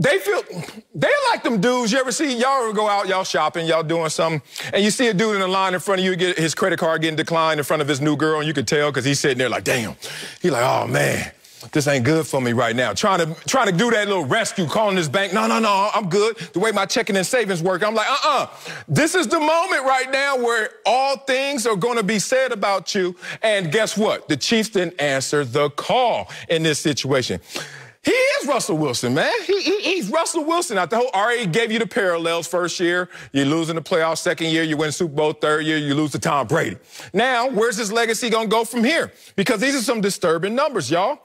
they like them dudes. You ever see, y'all ever go out, y'all shopping, y'all doing something, and you see a dude in the line in front of you, get his credit card getting declined in front of his new girl, and you can tell because he's sitting there like, damn. He's like, oh, man, this ain't good for me right now. Trying to do that little rescue, calling his bank. No, I'm good. The way my checking and savings work, I'm like, This is the moment right now where all things are going to be said about you. And guess what? The Chiefs didn't answer the call in this situation. He is Russell Wilson, man. He's Russell Wilson. I already gave you the parallels. First year, you lose in the playoffs. Second year, you win Super Bowl. Third year, you lose to Tom Brady. Now, where's his legacy going to go from here? Because these are some disturbing numbers, y'all.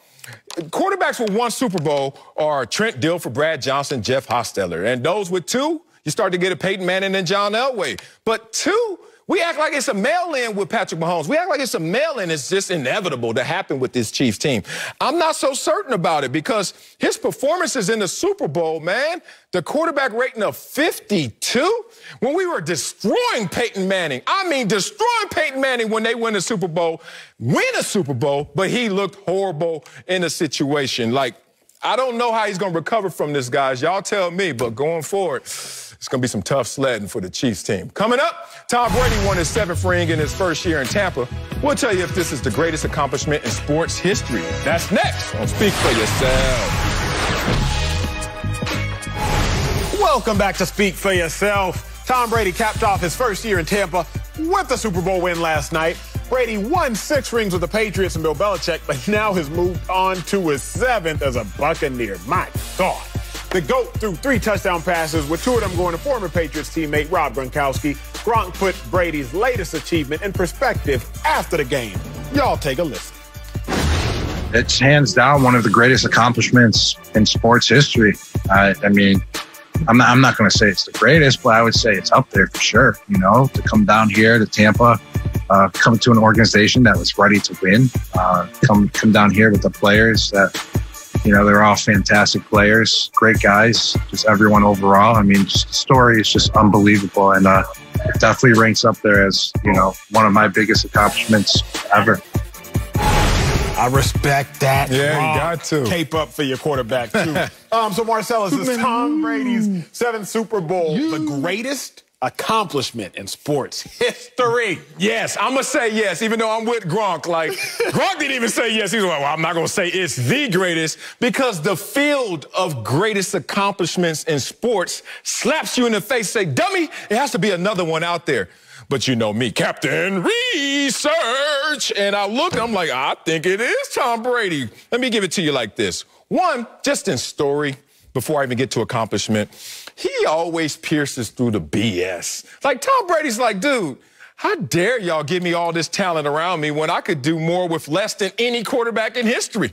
Quarterbacks with 1 Super Bowl are Trent Dilfer, Brad Johnson, Jeff Hostetler. And those with 2, you start to get a Peyton Manning and John Elway. But 2, we act like it's a mail-in with Patrick Mahomes. We act like it's a mail-in. It's just inevitable to happen with this Chiefs team. I'm not so certain about it because his performances in the Super Bowl, man, the quarterback rating of 52, when we were destroying Peyton Manning, destroying Peyton Manning when they win a Super Bowl, but he looked horrible in a situation. Like, I don't know how he's going to recover from this, guys. Y'all tell me, but going forward, it's going to be some tough sledding for the Chiefs team. Coming up, Tom Brady won his 7th ring in his first year in Tampa. We'll tell you if this is the greatest accomplishment in sports history. That's next on Speak for Yourself. Welcome back to Speak for Yourself. Tom Brady capped off his first year in Tampa with the Super Bowl win last night. Brady won 6 rings with the Patriots and Bill Belichick, but now has moved on to his 7th as a Buccaneer. My God. The GOAT threw 3 touchdown passes, with 2 of them going to former Patriots teammate Rob Gronkowski. Gronk put Brady's latest achievement in perspective after the game. Y'all take a listen. It's hands down one of the greatest accomplishments in sports history. I'm not going to say it's the greatest, but I would say it's up there for sure. You know, to come down here to Tampa, come to an organization that was ready to win, come down here with the players that, you know, they're all fantastic players, great guys, just everyone overall. I mean, just the story is just unbelievable. And it definitely ranks up there as, you know, one of my biggest accomplishments ever. I respect that. Yeah, you got to. Cape up for your quarterback, too. So, Marcellus, is Tom Brady's 7th Super Bowl the greatest accomplishment in sports history? Yes, I'm going to say yes, even though I'm with Gronk. Like, Gronk didn't even say yes. He was like, well, I'm not going to say it's the greatest, because the field of greatest accomplishments in sports slaps you in the face, say, dummy, it has to be another one out there. But you know me, Captain Research. And I look, I'm like, I think it is Tom Brady. Let me give it to you like this. One, just in story, before I even get to accomplishment, he always pierces through the BS. Like, Tom Brady's like, dude, how dare y'all give me all this talent around me when I could do more with less than any quarterback in history?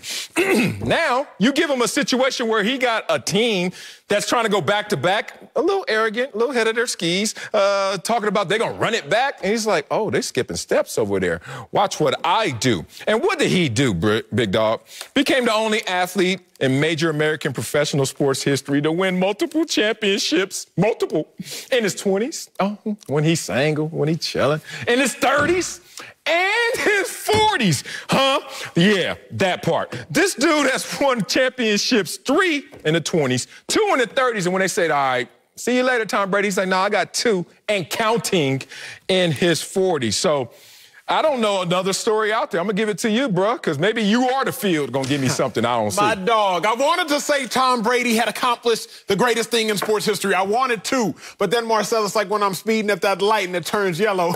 Now, you give him a situation where he got a team that's trying to go back-to-back, a little arrogant, a little head of their skis, talking about they're going to run it back. And he's like, oh, they're skipping steps over there. Watch what I do. And what did he do, big dog? Became the only athlete in major American professional sports history to win multiple championships, multiple, in his 20s, when he's single, when he's chilling, in his 30s, and his 40s, Yeah, that part. This dude has won championships 3 in the 20s, 2 in the 30s, and when they said, all right, see you later, Tom Brady, he's like, no, I got 2 and counting in his 40s. So I don't know another story out there. I'm going to give it to you, bro, because maybe you are the field going to give me something I don't see. My dog. I wanted to say Tom Brady had accomplished the greatest thing in sports history. I wanted to. But then, Marcellus, like when I'm speeding at that light and it turns yellow.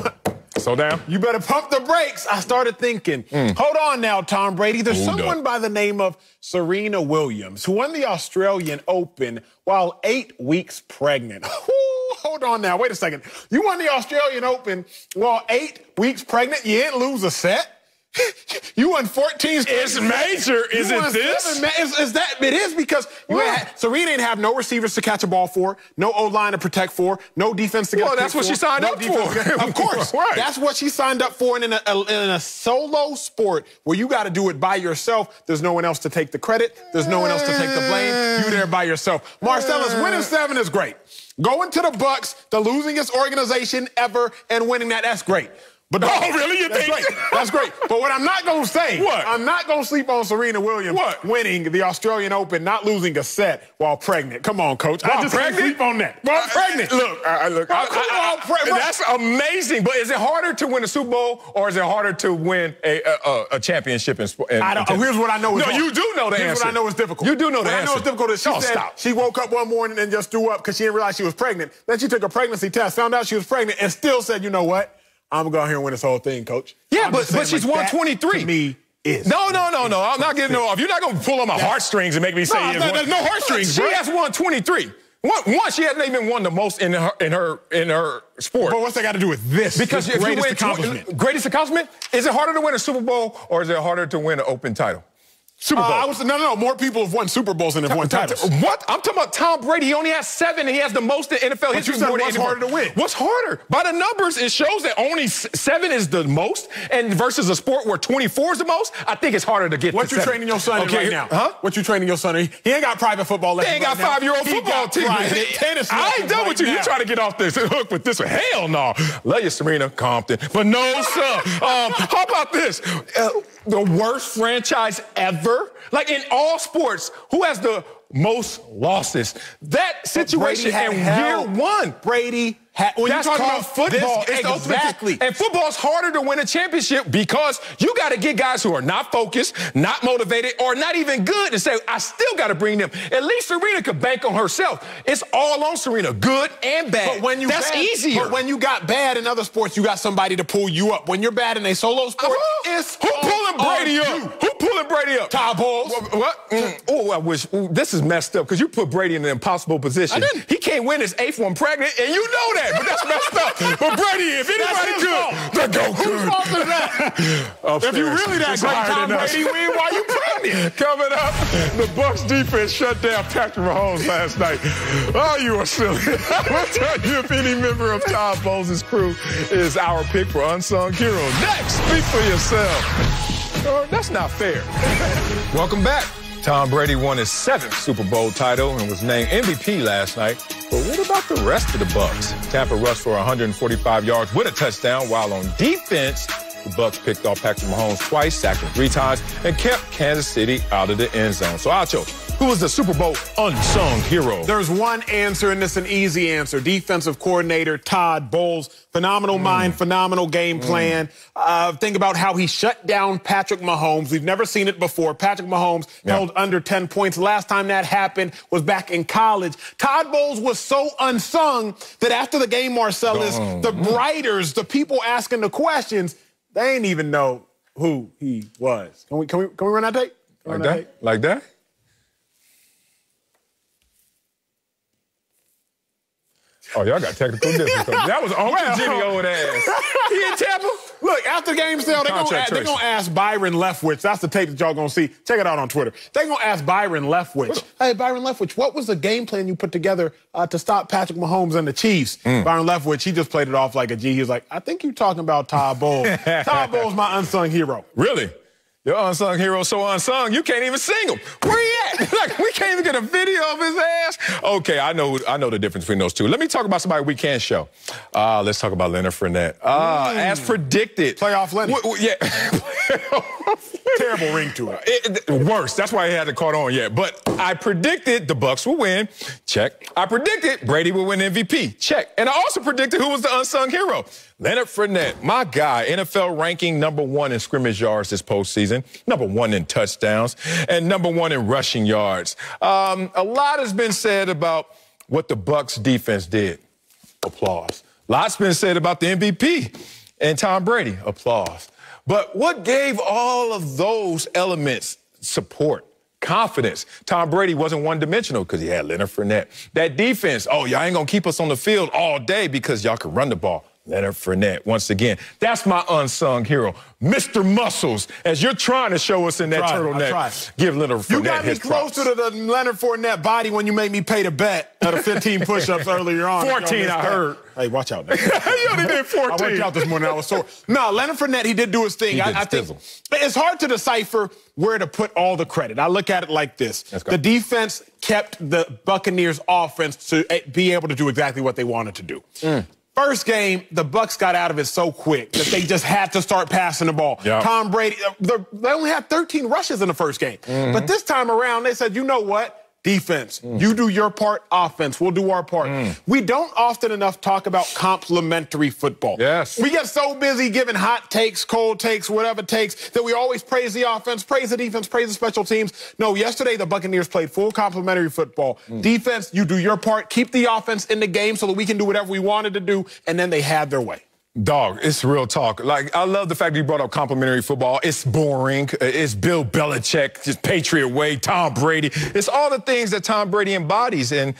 Slow down. You better pump the brakes. I started thinking, hold on now, Tom Brady. There's someone by the name of Serena Williams who won the Australian Open while 8 weeks pregnant. Hold on now. Wait a second. You won the Australian Open while 8 weeks pregnant? You didn't lose a set? You won 14 straight. It's major, is it this? Is that? It is, because Serena didn't have no receivers to catch a ball for, no O-line to protect for, no defense to get. Well, that's what she signed up for. Of course. Right. That's what she signed up for. And in a solo sport where you got to do it by yourself, there's no one else to take the credit. There's no one else to take the blame. You there by yourself. Marcellus, winning 7 is great. Going to the Bucs, the losingest organization ever, and winning that's great. But really? You that's think? great. That's great. But what I'm not going to say, I'm not going to sleep on Serena Williams winning the Australian Open, not losing a set while pregnant. Come on, Coach. I just can't sleep on that. While pregnant. Look, that's amazing. But is it harder to win a Super Bowl or is it harder to win a championship in sport? Here's what I know. No, you do know the answer. Here's what I know is difficult. You do know the answer. I know it's difficult. She said she woke up one morning and just threw up because she didn't realize she was pregnant. Then she took a pregnancy test, found out she was pregnant, and still said, you know what? I'm going to go out here and win this whole thing, Coach. Yeah, but she's won 23. To me, is. No. I'm not getting off. You're not going to pull on my heartstrings and make me say there's no heartstrings. She has won 23. One, she hasn't even won the most in her sport. But what's that got to do with this? Because if greatest you win accomplishment. Greatest accomplishment? Is it harder to win a Super Bowl or is it harder to win an open title? Super Bowl. No. More people have won Super Bowls than have won titles. What? I'm talking about Tom Brady. He only has 7, and he has the most in NFL history. You said what's harder to win? What's harder? By the numbers, it shows that only 7 is the most, and versus a sport where 24 is the most, I think it's harder to get What you training your son in right now? Huh? What you training your son in? He ain't got private football lessons. He ain't got 5-year-old football team. Tennis I ain't done with you. You try to get off this hook with this one. Hell no. Love you, Serena Compton. But no, sir. How about this? The worst franchise ever? Like in all sports, who has the most losses? That situation in year 1. Brady when that's you're talking about football. Exactly. And football's harder to win a championship because you got to get guys who are not focused, not motivated, or not even good and say, I still got to bring them. At least Serena could bank on herself. It's all on Serena, good and bad. But that's easier. But when you got bad in other sports, you got somebody to pull you up. When you're bad in a solo sport, it's who pulling Brady up? Who pulling Brady up? Todd Bowles. What? I wish. This is messed up because you put Brady in an impossible position. I didn't. He can't win his 8th one pregnant, and you know that. But that's messed up. But Brady, if anybody could, then go good. Whose fault is that? If you really that great, Tom Brady win, why you pregnant? Coming up, the Bucs defense shut down Patrick Mahomes last night. Oh, you are silly. We'll tell you if any member of Todd Bowles' crew is our pick for unsung hero. Next, speak for yourself. That's not fair. Welcome back. Tom Brady won his 7th Super Bowl title and was named MVP last night. But what about the rest of the Bucs? Tampa rushed for 145 yards with a touchdown, while on defense, the Bucs picked off Patrick Mahomes twice, sacked him 3 times, and kept Kansas City out of the end zone. So, Acho, who was the Super Bowl unsung hero? There's one answer, and it's an easy answer. Defensive coordinator Todd Bowles. Phenomenal mind, phenomenal game plan. Think about how he shut down Patrick Mahomes. We've never seen it before. Patrick Mahomes held under 10 points. Last time that happened was back in college. Todd Bowles was so unsung that after the game, Marcellus, the writers, the people asking the questions, they ain't even know who he was. Can we run that tape? Like that? Like that? Oh, y'all got technical difficulties. That was Uncle Jimmy old ass. He in Tampa? Look, after game sale, they're going to ask Byron Leftwich. That's the tape that y'all going to see. Check it out on Twitter. They're going to ask Byron Leftwich. Hey, Byron Leftwich, what was the game plan you put together to stop Patrick Mahomes and the Chiefs? Byron Leftwich, he just played it off like a G. He was like, I think you're talking about Todd Bowles. Todd Bowles, my unsung hero. Really? Your unsung hero so unsung, you can't even sing him. Where he at? Like, we can't even get a video of his ass. Okay, I know the difference between those two. Let me talk about somebody we can show. Let's talk about Leonard Fournette. As predicted. Playoff Leonard. Yeah. Terrible ring to it. Worse. That's why he hasn't caught on yet. But I predicted the Bucs will win. Check. I predicted Brady will win MVP. Check. And I also predicted who was the unsung hero. Leonard Fournette, my guy, NFL ranking #1 in scrimmage yards this postseason, #1 in touchdowns, and #1 in rushing yards. A lot has been said about what the Bucs defense did. Applause. Lots been said about the MVP and Tom Brady. Applause. But what gave all of those elements support? Confidence. Tom Brady wasn't one-dimensional because he had Leonard Fournette. That defense, y'all ain't going to keep us on the field all day because y'all can run the ball. Leonard Fournette, once again. That's my unsung hero. Mr. Muscles, as you're trying to show us in that turtleneck, give Leonard Fournette his props. You got me closer to the Leonard Fournette body when you made me pay the bet at a 15 push-ups earlier on. 14, I heard. Hey, watch out. You only did 14. I worked out this morning. I was sore. No, Leonard Fournette, he did do his thing. I think it's hard to decipher where to put all the credit. I look at it like this. The defense kept the Buccaneers' offense to be able to do exactly what they wanted to do. First game, the Bucs got out of it so quick that they just had to start passing the ball. Yep. Tom Brady, they only had 13 rushes in the first game. But this time around, they said, you know what? Defense, you do your part. Offense, we'll do our part. We don't often enough talk about complimentary football. Yes. We get so busy giving hot takes, cold takes, whatever takes, that we always praise the offense, praise the defense, praise the special teams. No, yesterday the Buccaneers played full complimentary football. Defense, you do your part. Keep the offense in the game so that we can do whatever we wanted to do, and then they had their way. Dog, it's real talk. Like, I love the fact that you brought up complimentary football. It's boring. It's Bill Belichick, just Patriot way, Tom Brady. It's all the things that Tom Brady embodies. And,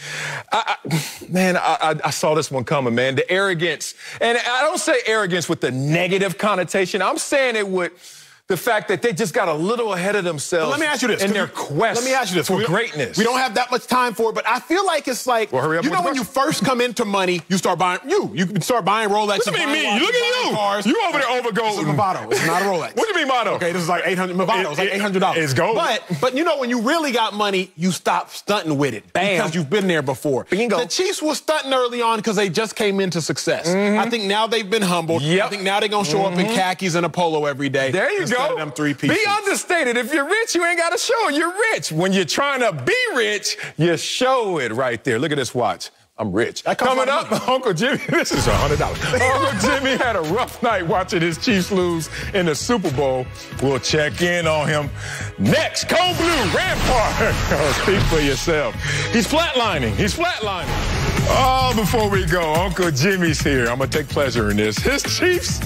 I saw this one coming, man. The arrogance. And I don't say arrogance with the negative connotation. I'm saying it with the fact that they just got a little ahead of themselves. Let me ask you this. In their quest for greatness. We don't have that much time for it, but I feel like it's like, you know when you first come into money, you start buying, you can start buying Rolex. What do you mean me? Look at you. Cars. You over there overgold. It's a Movado. It's not a Rolex. What do you mean Movado? Okay, this is like $800. Movado. It's like $800. It's gold. But you know when you really got money, you stop stunting with it. Bam. Because you've been there before. Bingo. The Chiefs were stunting early on because they just came into success. I think now they've been humbled. I think now they're going to show up in khakis and a polo every day. There you instead go. Of them three-piece. Be understated. If you're rich, you ain't got to show it. You're rich. When you're trying to be rich, you show it right there. Look at this watch. I'm rich. Coming up, Uncle Jimmy, this is $100. Uncle Jimmy had a rough night watching his Chiefs lose in the Super Bowl. We'll check in on him next. Cold Blue, Rampart. Speak for yourself. He's flatlining. Oh, before we go, Uncle Jimmy's here. I'm going to take pleasure in this. His Chiefs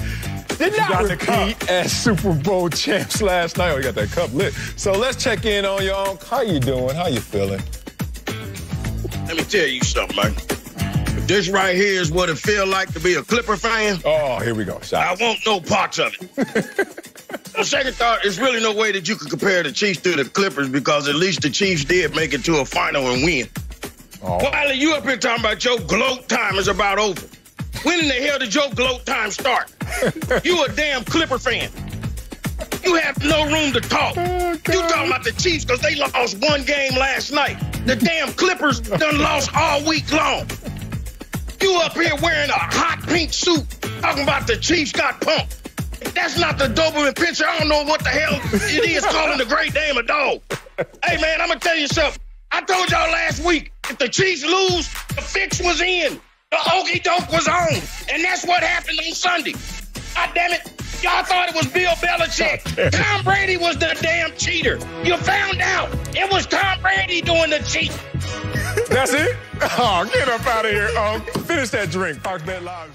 did not repeat as Super Bowl champs last night. Oh, you got that cup lit. So let's check in on you, Uncle. How you doing? How you feeling? Let me tell you something, man. If this right here is what it feels like to be a Clipper fan. Oh, here we go. I want no parts of it. On second thought, there's really no way that you could compare the Chiefs to the Clippers because at least the Chiefs did make it to a final and win. While you up here talking about your gloat time is about over. When in the hell did your gloat time start? You a damn Clipper fan. You have no room to talk. You talking about the Chiefs because they lost one game last night. The damn Clippers done lost all week long. You up here wearing a hot pink suit talking about the Chiefs got pumped. If that's not the Doberman Pinscher, I don't know what the hell it is calling the Great Dane a dog. Hey, man, I'm going to tell you something. I told y'all last week, if the Chiefs lose, the fix was in. The okie doke was on. And that's what happened on Sunday. God damn it. Y'all thought it was Bill Belichick. Tom Brady was the damn cheater. You found out it was Tom Brady doing the cheat. That's it? Oh, get up out of here. Oh, finish that drink. Park that live.